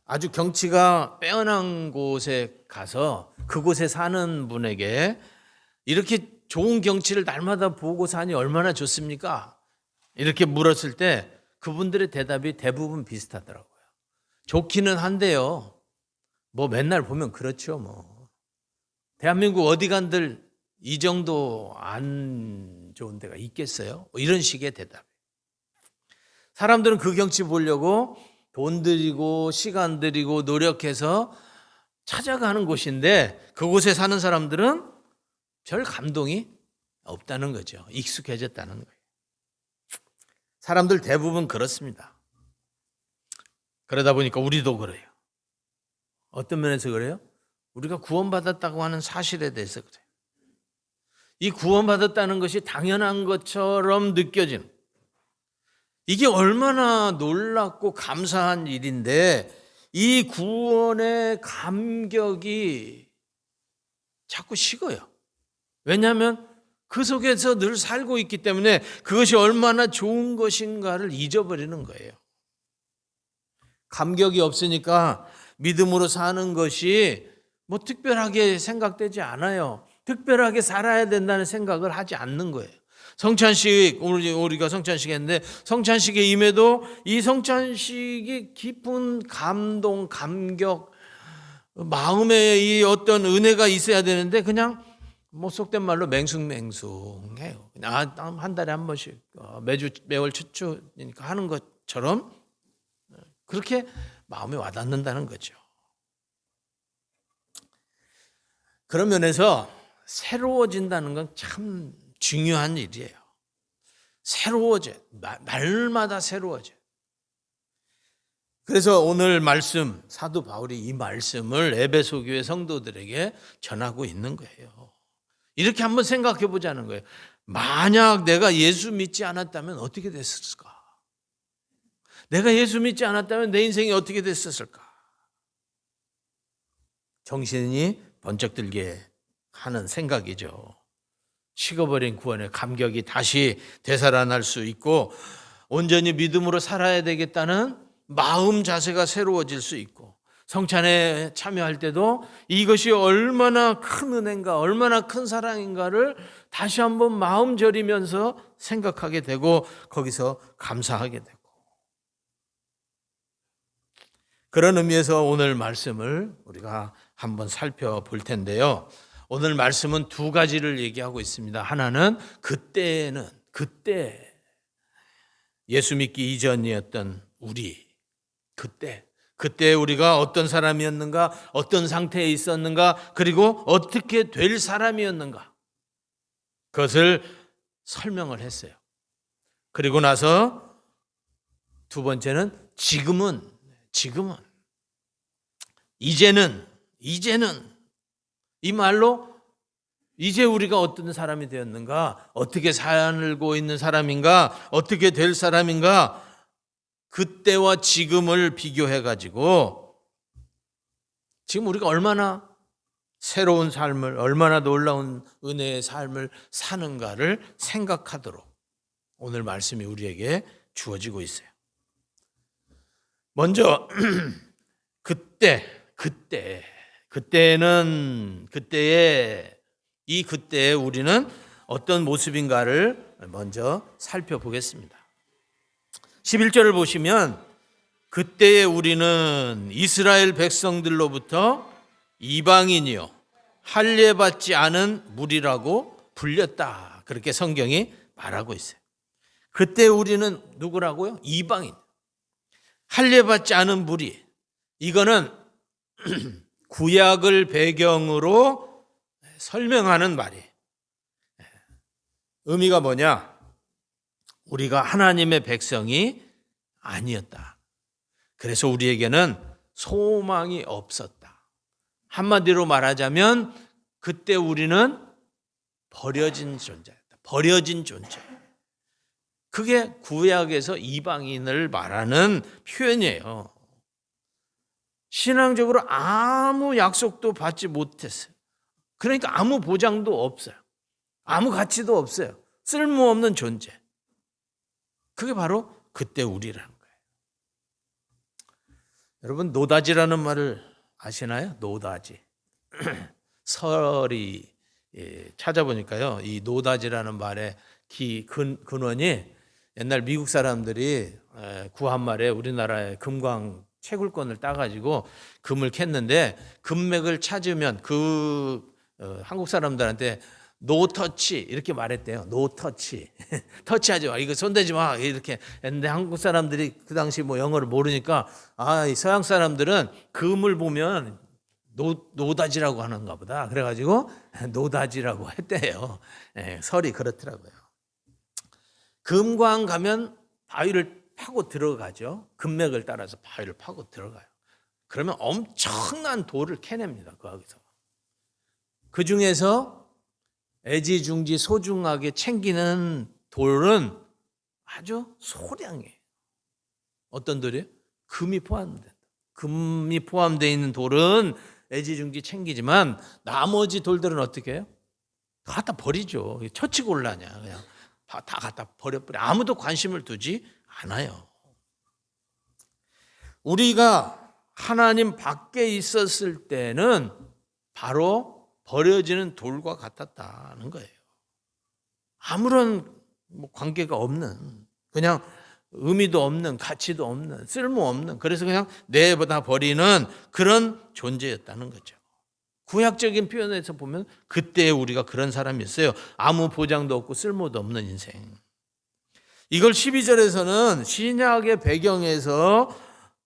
아주 경치가 빼어난 곳에 가서 그곳에 사는 분에게 이렇게 좋은 경치를 날마다 보고 사니 얼마나 좋습니까? 이렇게 물었을 때 그분들의 대답이 대부분 비슷하더라고요. 좋기는 한데요. 뭐 맨날 보면 그렇죠. 뭐 대한민국 어디 간들 이 정도 안 좋은 데가 있겠어요? 뭐 이런 식의 대답. 사람들은 그 경치 보려고 돈 들이고 시간 들이고 노력해서 찾아가는 곳인데 그곳에 사는 사람들은 별 감동이 없다는 거죠. 익숙해졌다는 거예요. 사람들 대부분 그렇습니다. 그러다 보니까 우리도 그래요. 어떤 면에서 그래요? 우리가 구원받았다고 하는 사실에 대해서 그래요. 이 구원받았다는 것이 당연한 것처럼 느껴지는, 이게 얼마나 놀랍고 감사한 일인데 이 구원의 감격이 자꾸 식어요. 왜냐하면 그 속에서 늘 살고 있기 때문에 그것이 얼마나 좋은 것인가를 잊어버리는 거예요. 감격이 없으니까 믿음으로 사는 것이 뭐 특별하게 생각되지 않아요. 특별하게 살아야 된다는 생각을 하지 않는 거예요. 성찬식, 우리가 성찬식 했는데 성찬식에 임해도 이 성찬식이 깊은 감동, 감격, 마음에 이 어떤 은혜가 있어야 되는데 그냥 뭐 속된 말로 맹숭맹숭해요. 그냥 한 달에 한 번씩 매월 추추니까 하는 것처럼 그렇게 마음에 와닿는다는 거죠. 그런 면에서 새로워진다는 건 참 중요한 일이에요. 새로워져. 날마다 새로워져. 그래서 오늘 말씀, 사도 바울이 이 말씀을 에베소 교회 성도들에게 전하고 있는 거예요. 이렇게 한번 생각해 보자는 거예요. 만약 내가 예수 믿지 않았다면 어떻게 됐을까? 내가 예수 믿지 않았다면 내 인생이 어떻게 됐었을까? 정신이 번쩍 들게 하는 생각이죠. 식어버린 구원의 감격이 다시 되살아날 수 있고 온전히 믿음으로 살아야 되겠다는 마음 자세가 새로워질 수 있고 성찬에 참여할 때도 이것이 얼마나 큰 은혜인가 얼마나 큰 사랑인가를 다시 한번 마음 졸이면서 생각하게 되고 거기서 감사하게 되고 그런 의미에서 오늘 말씀을 우리가 한번 살펴볼 텐데요. 오늘 말씀은 두 가지를 얘기하고 있습니다. 하나는 그때 예수 믿기 이전이었던 우리 그때 우리가 어떤 사람이었는가 어떤 상태에 있었는가 그리고 어떻게 될 사람이었는가 그것을 설명을 했어요. 그리고 나서 두 번째는 지금은 이제는 이 말로 이제 우리가 어떤 사람이 되었는가 어떻게 살고 있는 사람인가 어떻게 될 사람인가 그때와 지금을 비교해 가지고 지금 우리가 얼마나 새로운 삶을 얼마나 놀라운 은혜의 삶을 사는가를 생각하도록 오늘 말씀이 우리에게 주어지고 있어요. 먼저 그때에 우리는 어떤 모습인가를 먼저 살펴보겠습니다. 11절을 보시면 그때에 우리는 이스라엘 백성들로부터 이방인이요 할례받지 않은 무리라고 불렸다. 그렇게 성경이 말하고 있어요. 그때 우리는 누구라고요? 이방인. 할례받지 않은 무리. 이거는 구약을 배경으로 설명하는 말이에요. 의미가 뭐냐? 우리가 하나님의 백성이 아니었다. 그래서 우리에게는 소망이 없었다. 한마디로 말하자면 그때 우리는 버려진 존재였다. 버려진 존재. 그게 구약에서 이방인을 말하는 표현이에요. 신앙적으로 아무 약속도 받지 못했어요. 그러니까 아무 보장도 없어요. 아무 가치도 없어요. 쓸모없는 존재. 그게 바로 그때 우리라는 거예요. 여러분 노다지라는 말을 아시나요? 노다지. 설이 찾아보니까요. 이 노다지라는 말의 근원이 옛날 미국 사람들이 구한 말에 우리나라의 금광 채굴권을 따가지고 금을 캤는데 금맥을 찾으면 한국 사람들한테 노터치 이렇게 말했대요. 노터치. 터치하지 마. 이거 손대지 마. 이렇게 했는데 한국 사람들이 그 당시 뭐 영어를 모르니까 이 서양 사람들은 금을 보면 노다지라고 하는가 보다. 그래가지고 노다지라고 했대요. 설이 그렇더라고요. 금광 가면 바위를 파고 들어가죠. 금맥을 따라서 바위를 파고 들어가요. 그러면 엄청난 돌을 캐냅니다. 거기서. 그 중에서 애지중지 소중하게 챙기는 돌은 아주 소량이에요. 어떤 돌이에요? 금이 포함된다. 금이 포함되어 있는 돌은 애지중지 챙기지만 나머지 돌들은 어떻게 해요? 갖다 버리죠. 처치곤란이야. 그냥 다 갖다 버려버려. 아무도 관심을 두지 않아요. 우리가 하나님 밖에 있었을 때는 바로 버려지는 돌과 같았다는 거예요. 아무런 관계가 없는, 그냥 의미도 없는, 가치도 없는, 쓸모없는, 그래서 그냥 내보다 버리는 그런 존재였다는 거죠. 구약적인 표현에서 보면 그때 우리가 그런 사람이었어요. 아무 보장도 없고 쓸모도 없는 인생. 이걸 12절에서는 신약의 배경에서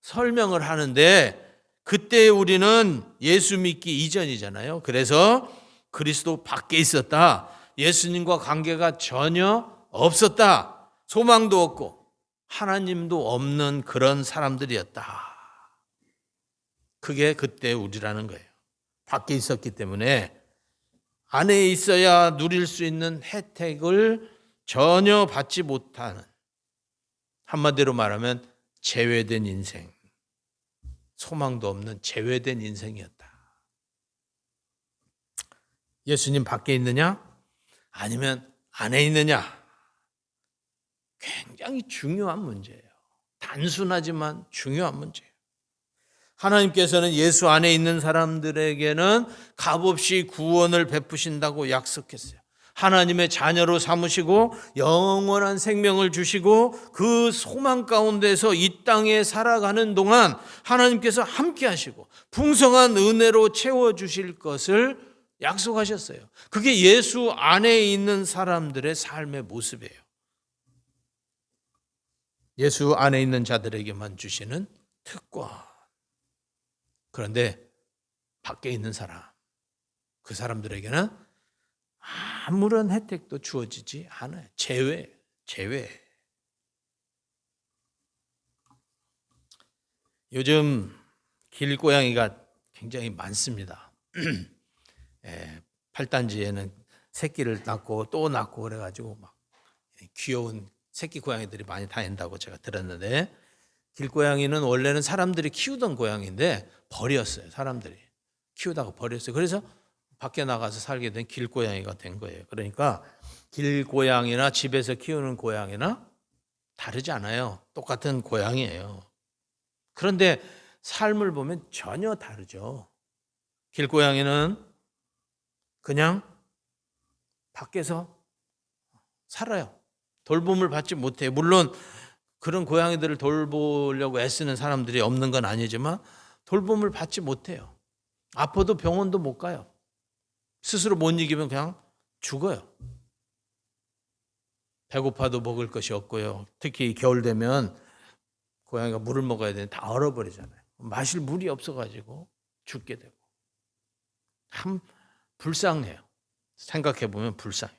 설명을 하는데 그때 우리는 예수 믿기 이전이잖아요. 그래서 그리스도 밖에 있었다. 예수님과 관계가 전혀 없었다. 소망도 없고 하나님도 없는 그런 사람들이었다. 그게 그때 우리라는 거예요. 밖에 있었기 때문에 안에 있어야 누릴 수 있는 혜택을 전혀 받지 못하는, 한마디로 말하면 제외된 인생, 소망도 없는 제외된 인생이었다. 예수님 밖에 있느냐? 아니면 안에 있느냐? 굉장히 중요한 문제예요. 단순하지만 중요한 문제예요. 하나님께서는 예수 안에 있는 사람들에게는 값없이 구원을 베푸신다고 약속했어요. 하나님의 자녀로 삼으시고 영원한 생명을 주시고 그 소망 가운데서 이 땅에 살아가는 동안 하나님께서 함께 하시고 풍성한 은혜로 채워주실 것을 약속하셨어요. 그게 예수 안에 있는 사람들의 삶의 모습이에요. 예수 안에 있는 자들에게만 주시는 특권. 그런데 밖에 있는 사람, 그 사람들에게는 아무런 혜택도 주어지지 않아요. 제외. 요즘 길고양이가 굉장히 많습니다. 팔단지에는 새끼를 낳고 또 낳고 그래가지고 막 귀여운 새끼 고양이들이 많이 다닌다고 제가 들었는데, 길고양이는 원래는 사람들이 키우던 고양이인데 버렸어요. 사람들이 키우다가 버렸어요. 그래서 밖에 나가서 살게 된 길고양이가 된 거예요. 그러니까 길고양이나 집에서 키우는 고양이나 다르지 않아요. 똑같은 고양이에요. 그런데 삶을 보면 전혀 다르죠. 길고양이는 그냥 밖에서 살아요. 돌봄을 받지 못해요. 물론 그런 고양이들을 돌보려고 애쓰는 사람들이 없는 건 아니지만 돌봄을 받지 못해요. 아파도 병원도 못 가요. 스스로 못 이기면 그냥 죽어요. 배고파도 먹을 것이 없고요. 특히 겨울 되면 고양이가 물을 먹어야 되는데 다 얼어버리잖아요. 마실 물이 없어가지고 죽게 되고. 참 불쌍해요. 생각해보면 불쌍해요.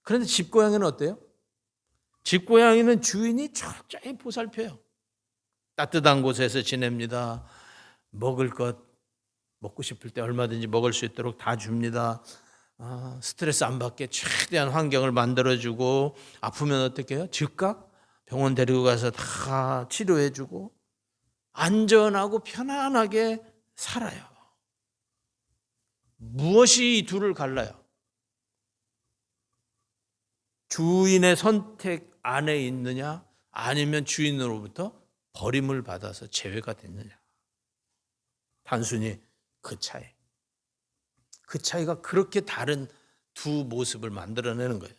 그런데 집고양이는 어때요? 집고양이는 주인이 철저히 보살펴요. 따뜻한 곳에서 지냅니다. 먹을 것 먹고 싶을 때 얼마든지 먹을 수 있도록 다 줍니다. 스트레스 안 받게 최대한 환경을 만들어주고, 아프면 어떻게 해요? 즉각 병원 데리고 가서 다 치료해주고 안전하고 편안하게 살아요. 무엇이 이 둘을 갈라요? 주인의 선택 안에 있느냐, 아니면 주인으로부터 버림을 받아서 제외가 됐느냐. 단순히 그 차이. 그 차이가 그렇게 다른 두 모습을 만들어내는 거예요.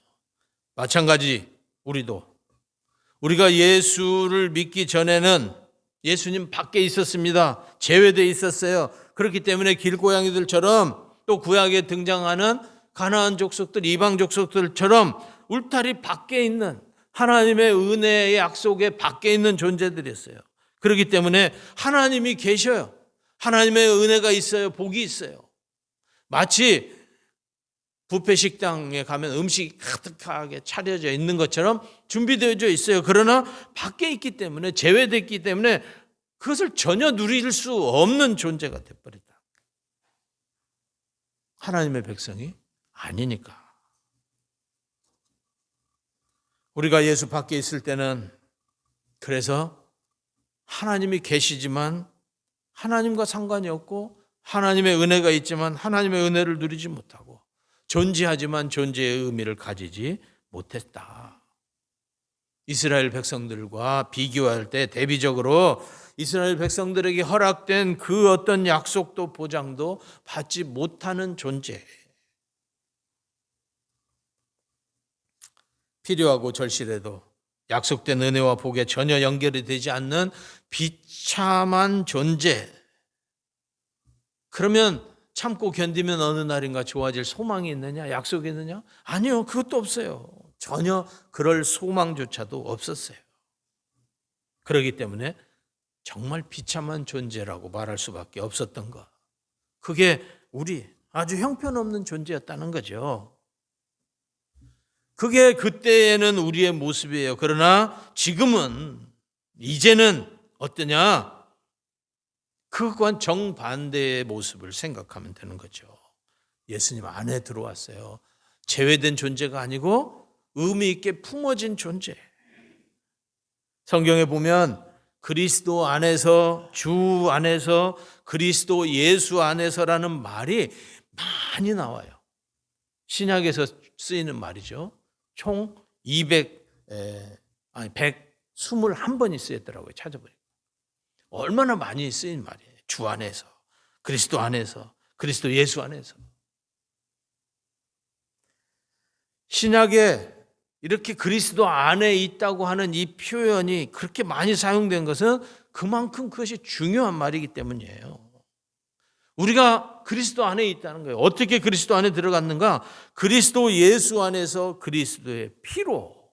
마찬가지 우리가 예수를 믿기 전에는 예수님 밖에 있었습니다. 제외되어 있었어요. 그렇기 때문에 길고양이들처럼 또 구약에 등장하는 가나안 족속들, 이방 족속들처럼 울타리 밖에 있는, 하나님의 은혜의 약속에 밖에 있는 존재들이었어요. 그렇기 때문에 하나님이 계셔요. 하나님의 은혜가 있어요. 복이 있어요. 마치 뷔페 식당에 가면 음식이 가득하게 차려져 있는 것처럼 준비되어져 있어요. 그러나 밖에 있기 때문에, 제외됐기 때문에 그것을 전혀 누릴 수 없는 존재가 되어버렸다. 하나님의 백성이 아니니까. 우리가 예수 밖에 있을 때는 그래서 하나님이 계시지만 하나님과 상관이 없고, 하나님의 은혜가 있지만 하나님의 은혜를 누리지 못하고, 존재하지만 존재의 의미를 가지지 못했다. 이스라엘 백성들과 비교할 때 대비적으로 이스라엘 백성들에게 허락된 그 어떤 약속도 보장도 받지 못하는 존재. 필요하고 절실해도 약속된 은혜와 복에 전혀 연결이 되지 않는 비참한 존재. 그러면 참고 견디면 어느 날인가 좋아질 소망이 있느냐? 약속이 있느냐? 아니요, 그것도 없어요. 전혀 그럴 소망조차도 없었어요. 그렇기 때문에 정말 비참한 존재라고 말할 수밖에 없었던 것. 그게 우리 아주 형편없는 존재였다는 거죠. 그게 그때에는 우리의 모습이에요. 그러나 지금은, 이제는 어떠냐? 그건 정반대의 모습을 생각하면 되는 거죠. 예수님 안에 들어왔어요. 제외된 존재가 아니고 의미 있게 품어진 존재. 성경에 보면 그리스도 안에서, 주 안에서, 그리스도 예수 안에서라는 말이 많이 나와요. 신약에서 쓰이는 말이죠. 총 121번이 쓰였더라고요. 찾아보니까. 얼마나 많이 쓰인 말이에요. 주 안에서, 그리스도 안에서, 그리스도 예수 안에서. 신약에 이렇게 그리스도 안에 있다고 하는 이 표현이 그렇게 많이 사용된 것은 그만큼 그것이 중요한 말이기 때문이에요. 우리가 그리스도 안에 있다는 거예요. 어떻게 그리스도 안에 들어갔는가? 그리스도 예수 안에서 그리스도의 피로,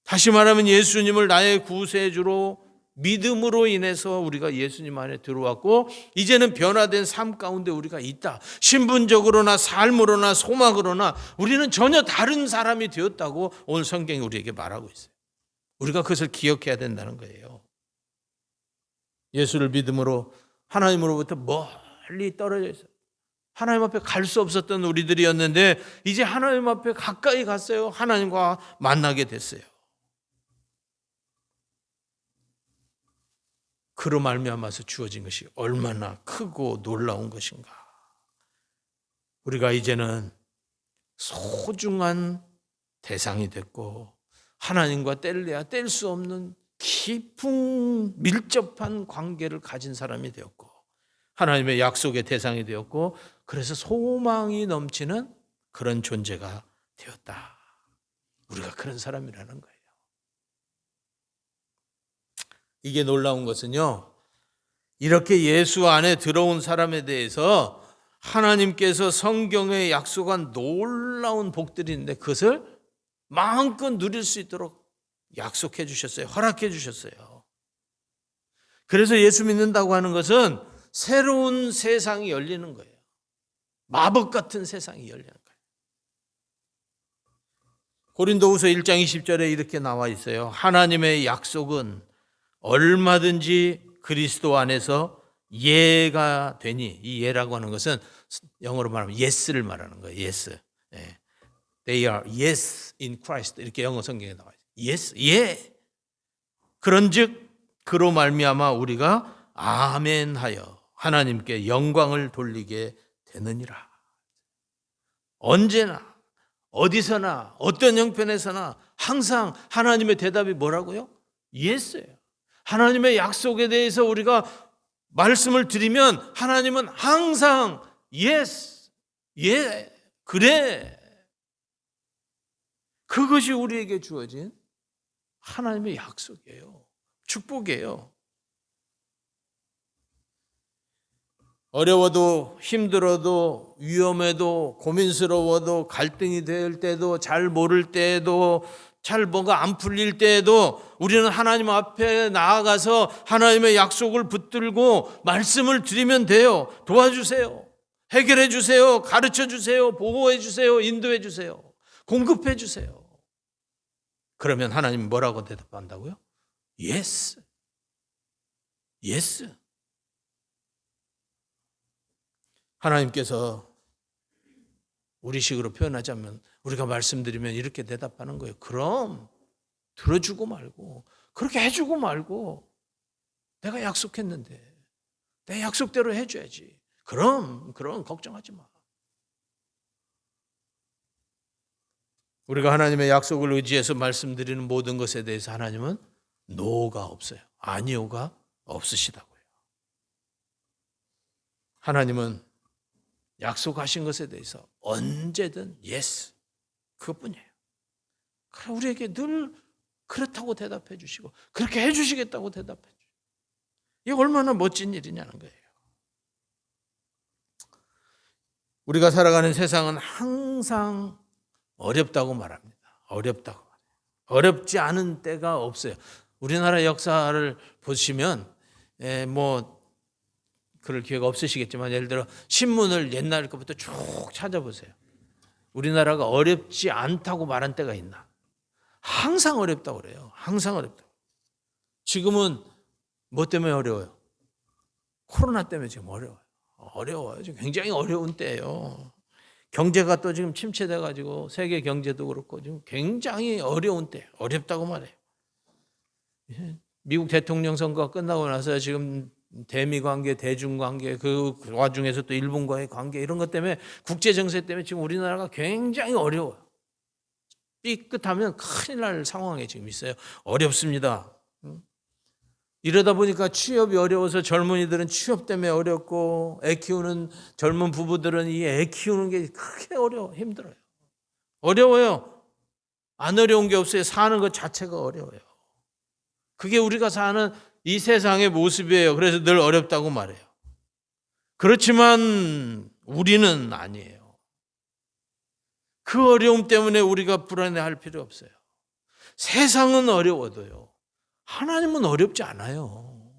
다시 말하면 예수님을 나의 구세주로 믿음으로 인해서 우리가 예수님 안에 들어왔고, 이제는 변화된 삶 가운데 우리가 있다. 신분적으로나 삶으로나 소망으로나 우리는 전혀 다른 사람이 되었다고 오늘 성경이 우리에게 말하고 있어요. 우리가 그것을 기억해야 된다는 거예요. 예수를 믿음으로 하나님으로부터 멀리 떨어져 있어요. 하나님 앞에 갈 수 없었던 우리들이었는데 이제 하나님 앞에 가까이 갔어요. 하나님과 만나게 됐어요. 그로 말미암아서 주어진 것이 얼마나 크고 놀라운 것인가. 우리가 이제는 소중한 대상이 됐고 하나님과 뗄래야 뗄 수 없는 깊은 밀접한 관계를 가진 사람이 되었고 하나님의 약속의 대상이 되었고 그래서 소망이 넘치는 그런 존재가 되었다. 우리가 그런 사람이라는 거예요. 이게 놀라운 것은요, 이렇게 예수 안에 들어온 사람에 대해서 하나님께서 성경에 약속한 놀라운 복들이 있는데 그것을 마음껏 누릴 수 있도록 약속해 주셨어요. 허락해 주셨어요. 그래서 예수 믿는다고 하는 것은 새로운 세상이 열리는 거예요. 마법 같은 세상이 열리는 거예요. 고린도후서 1장 20절에 이렇게 나와 있어요. 하나님의 약속은 얼마든지 그리스도 안에서 예가 되니, 이 예라고 하는 것은 영어로 말하면 yes를 말하는 거예요. yes. They are yes in Christ. 이렇게 영어 성경에 나와 있어요. yes, 예. 그런즉 그로 말미암아 우리가 아멘하여 하나님께 영광을 돌리게 되느니라. 언제나 어디서나 어떤 형편에서나 항상 하나님의 대답이 뭐라고요? yes예요. 하나님의 약속에 대해서 우리가 말씀을 드리면 하나님은 항상 yes, 예, 그래. 그것이 우리에게 주어진 하나님의 약속이에요. 축복이에요. 어려워도 힘들어도 위험해도 고민스러워도 갈등이 될 때도 잘 모를 때에도 잘 뭐가 안 풀릴 때에도 우리는 하나님 앞에 나아가서 하나님의 약속을 붙들고 말씀을 드리면 돼요. 도와주세요. 해결해 주세요. 가르쳐 주세요. 보호해 주세요. 인도해 주세요. 공급해 주세요. 그러면 하나님 뭐라고 대답한다고요? Yes. Yes. 하나님께서 우리식으로 표현하자면 우리가 말씀드리면 이렇게 대답하는 거예요. 그럼 들어주고 말고 그렇게 해주고 말고 내가 약속했는데 내 약속대로 해줘야지. 그럼 걱정하지 마. 우리가 하나님의 약속을 의지해서 말씀드리는 모든 것에 대해서 하나님은 노가 없어요. 아니오가 없으시다고요. 하나님은 약속하신 것에 대해서 언제든 yes, 그것뿐이에요. 그럼 우리에게 늘 그렇다고 대답해 주시고 그렇게 해 주시겠다고 대답해 주시고 이게 얼마나 멋진 일이냐는 거예요. 우리가 살아가는 세상은 항상 어렵다고 말합니다. 어렵다고 말해요. 어렵지 않은 때가 없어요. 우리나라 역사를 보시면 그럴 기회가 없으시겠지만 예를 들어 신문을 옛날 것부터 쭉 찾아보세요. 우리나라가 어렵지 않다고 말한 때가 있나? 항상 어렵다고 그래요. 항상 어렵다고. 지금은 뭐 때문에 어려워요? 코로나 때문에 지금 어려워요. 어려워요. 지금 굉장히 어려운 때예요. 경제가 또 지금 침체돼가지고 세계 경제도 그렇고 지금 굉장히 어려운 때, 어렵다고 말해요. 미국 대통령 선거가 끝나고 나서 지금 대미 관계, 대중 관계, 그 와중에서 또 일본과의 관계 이런 것 때문에 국제 정세 때문에 지금 우리나라가 굉장히 어려워요. 삐끗하면 큰일 날 상황에 지금 있어요. 어렵습니다. 이러다 보니까 취업이 어려워서 젊은이들은 취업 때문에 어렵고 애 키우는 젊은 부부들은 이 애 키우는 게 크게 힘들어요. 어려워요. 안 어려운 게 없어요. 사는 것 자체가 어려워요. 그게 우리가 사는 이 세상의 모습이에요. 그래서 늘 어렵다고 말해요. 그렇지만 우리는 아니에요. 그 어려움 때문에 우리가 불안해할 필요 없어요. 세상은 어려워도요. 하나님은 어렵지 않아요.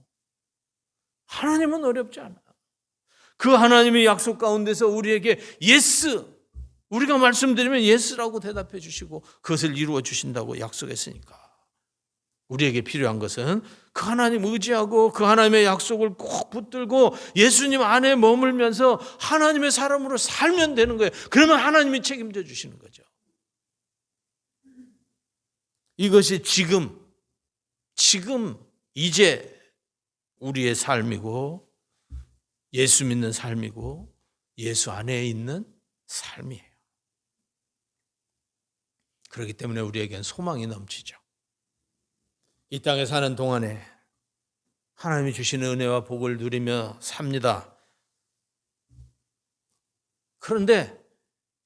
하나님은 어렵지 않아요. 그 하나님의 약속 가운데서 우리에게 예스, 우리가 말씀드리면 예스라고 대답해 주시고 그것을 이루어 주신다고 약속했으니까. 우리에게 필요한 것은 그 하나님 의지하고 그 하나님의 약속을 꼭 붙들고 예수님 안에 머물면서 하나님의 사람으로 살면 되는 거예요. 그러면 하나님이 책임져 주시는 거죠. 이것이 지금 이제 우리의 삶이고 예수 믿는 삶이고 예수 안에 있는 삶이에요. 그렇기 때문에 우리에겐 소망이 넘치죠. 이 땅에 사는 동안에 하나님이 주시는 은혜와 복을 누리며 삽니다. 그런데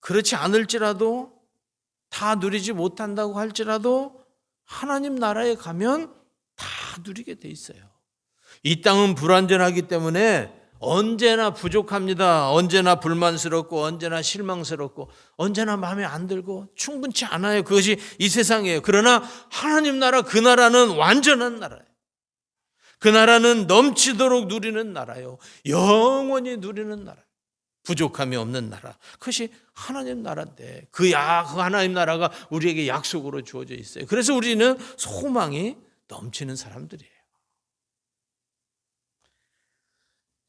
그렇지 않을지라도 다 누리지 못한다고 할지라도 하나님 나라에 가면 다 누리게 돼 있어요. 이 땅은 불완전하기 때문에 언제나 부족합니다. 언제나 불만스럽고 언제나 실망스럽고 언제나 마음에 안 들고 충분치 않아요. 그것이 이 세상이에요. 그러나 하나님 나라, 그 나라는 완전한 나라예요. 그 나라는 넘치도록 누리는 나라요. 영원히 누리는 나라. 부족함이 없는 나라. 그것이 하나님 나라인데 그 하나님 나라가 우리에게 약속으로 주어져 있어요. 그래서 우리는 소망이 넘치는 사람들이에요.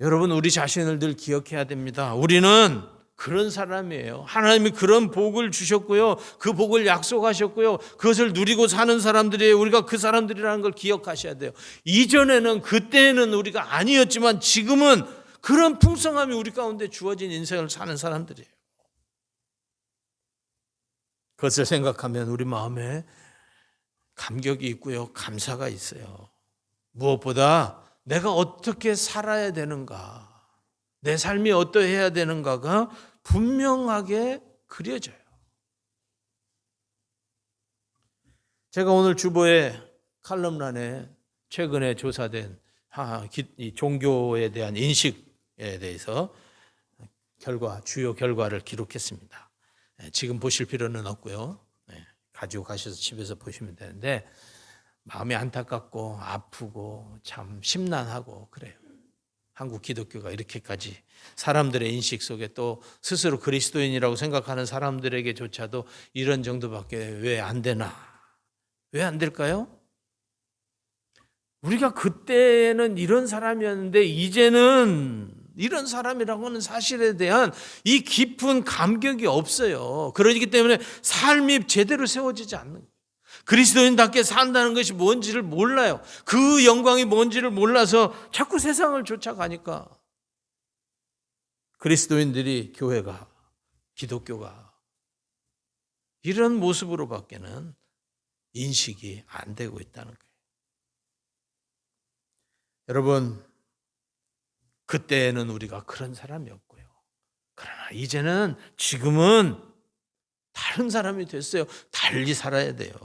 여러분, 우리 자신을 늘 기억해야 됩니다. 우리는 그런 사람이에요. 하나님이 그런 복을 주셨고요. 그 복을 약속하셨고요. 그것을 누리고 사는 사람들이에요. 우리가 그 사람들이라는 걸 기억하셔야 돼요. 이전에는 그때는 우리가 아니었지만 지금은 그런 풍성함이 우리 가운데 주어진 인생을 사는 사람들이에요. 그것을 생각하면 우리 마음에 감격이 있고요. 감사가 있어요. 무엇보다 내가 어떻게 살아야 되는가, 내 삶이 어떠해야 되는가가 분명하게 그려져요. 제가 오늘 주보에 칼럼란에 최근에 조사된 이 종교에 대한 인식에 대해서 주요 결과를 기록했습니다. 지금 보실 필요는 없고요. 가지고 가셔서 집에서 보시면 되는데 마음이 안타깝고 아프고 참 심란하고 그래요. 한국 기독교가 이렇게까지 사람들의 인식 속에 또 스스로 그리스도인이라고 생각하는 사람들에게조차도 이런 정도밖에 왜 안 되나? 왜 안 될까요? 우리가 그때는 이런 사람이었는데 이제는 이런 사람이라고 하는 사실에 대한 이 깊은 감격이 없어요. 그러기 때문에 삶이 제대로 세워지지 않는 거예요. 그리스도인답게 산다는 것이 뭔지를 몰라요. 그 영광이 뭔지를 몰라서 자꾸 세상을 쫓아가니까 그리스도인들이, 교회가, 기독교가 이런 모습으로밖에는 인식이 안 되고 있다는 거예요. 여러분, 그때는 우리가 그런 사람이었고요. 그러나 이제는 지금은 다른 사람이 됐어요. 달리 살아야 돼요.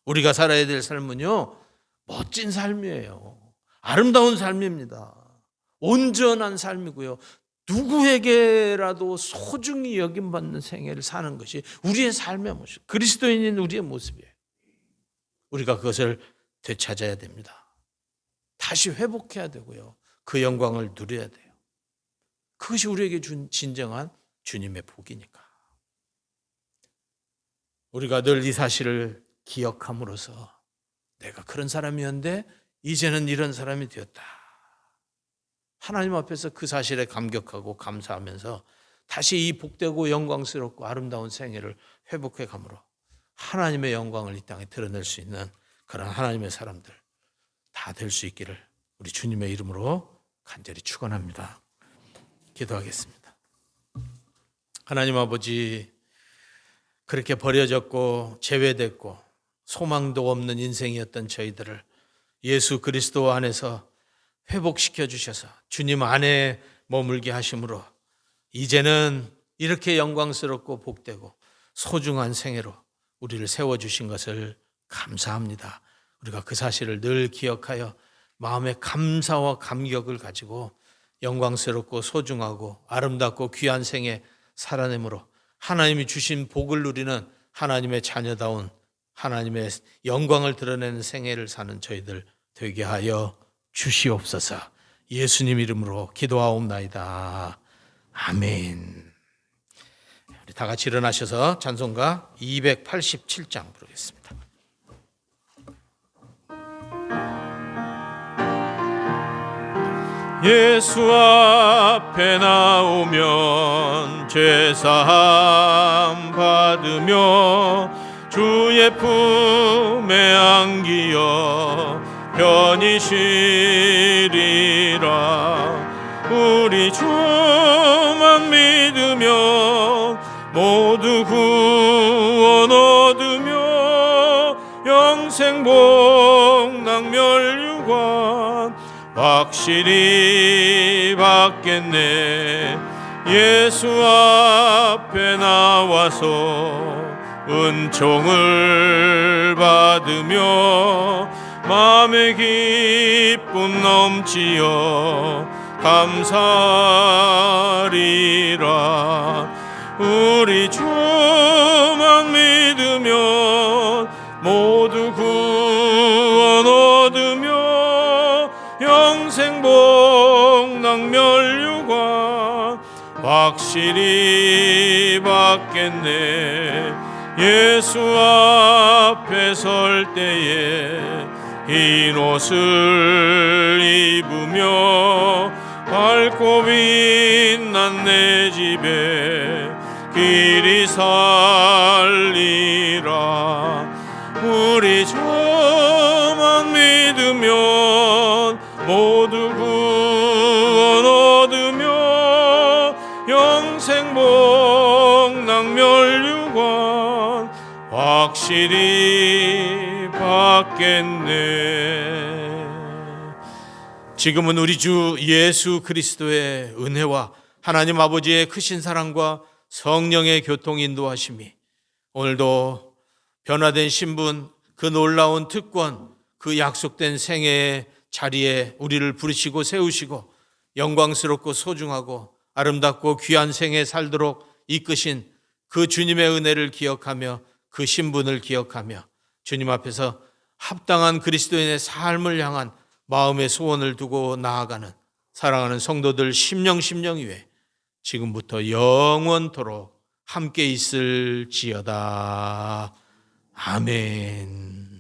우리가 살아야 될 삶은요, 멋진 삶이에요. 아름다운 삶입니다. 온전한 삶이고요. 누구에게라도 소중히 여김받는 생애를 사는 것이 우리의 삶의 모습, 그리스도인인 우리의 모습이에요. 우리가 그것을 되찾아야 됩니다. 다시 회복해야 되고요. 그 영광을 누려야 돼요. 그것이 우리에게 준 진정한 주님의 복이니까. 우리가 늘 이 사실을 기억함으로써 내가 그런 사람이었는데 이제는 이런 사람이 되었다. 하나님 앞에서 그 사실에 감격하고 감사하면서 다시 이 복되고 영광스럽고 아름다운 생애를 회복해 가므로 하나님의 영광을 이 땅에 드러낼 수 있는 그런 하나님의 사람들 다 될 수 있기를 우리 주님의 이름으로 간절히 축원합니다. 기도하겠습니다. 하나님 아버지, 그렇게 버려졌고 제외됐고 소망도 없는 인생이었던 저희들을 예수 그리스도 안에서 회복시켜 주셔서 주님 안에 머물게 하심으로 이제는 이렇게 영광스럽고 복되고 소중한 생애로 우리를 세워주신 것을 감사합니다. 우리가 그 사실을 늘 기억하여 마음의 감사와 감격을 가지고 영광스럽고 소중하고 아름답고 귀한 생에 살아내므로 하나님이 주신 복을 누리는 하나님의 자녀다운 하나님의 영광을 드러내는 생애를 사는 저희들 되게 하여 주시옵소서. 예수님 이름으로 기도하옵나이다. 아멘. 우리 다 같이 일어나셔서 찬송가 287장 부르겠습니다. 예수 앞에 나오면 죄사함 받으며 주의 품에 안기어 편히 쉬리라. 우리 주만 믿으면 모두 구원 얻으며 영생 복락 멸류관 확실히 받겠네. 예수 앞에 나와서 은총을 받으며 마음의 기쁨 넘치어 감사하리라. 우리 주만 믿으면 모두 구원 얻으며 영생 복락 멸류관 확실히 받겠네. 예수 앞에 설 때에 흰 옷을 입으며 밝고 빛난 내 집에 길이 살리라. 우리 주만 믿으면 모두 구원 얻으며 영생 복락 멸류관 확실히 받겠네. 지금은 우리 주 예수 그리스도의 은혜와 하나님 아버지의 크신 사랑과 성령의 교통 인도하심이 오늘도 변화된 신분, 그 놀라운 특권, 그 약속된 생애의 자리에 우리를 부르시고 세우시고 영광스럽고 소중하고 아름답고 귀한 생에 살도록 이끄신 그 주님의 은혜를 기억하며 그 신분을 기억하며 주님 앞에서 합당한 그리스도인의 삶을 향한 마음의 소원을 두고 나아가는 사랑하는 성도들 심령 위에 지금부터 영원토록 함께 있을지어다. 아멘.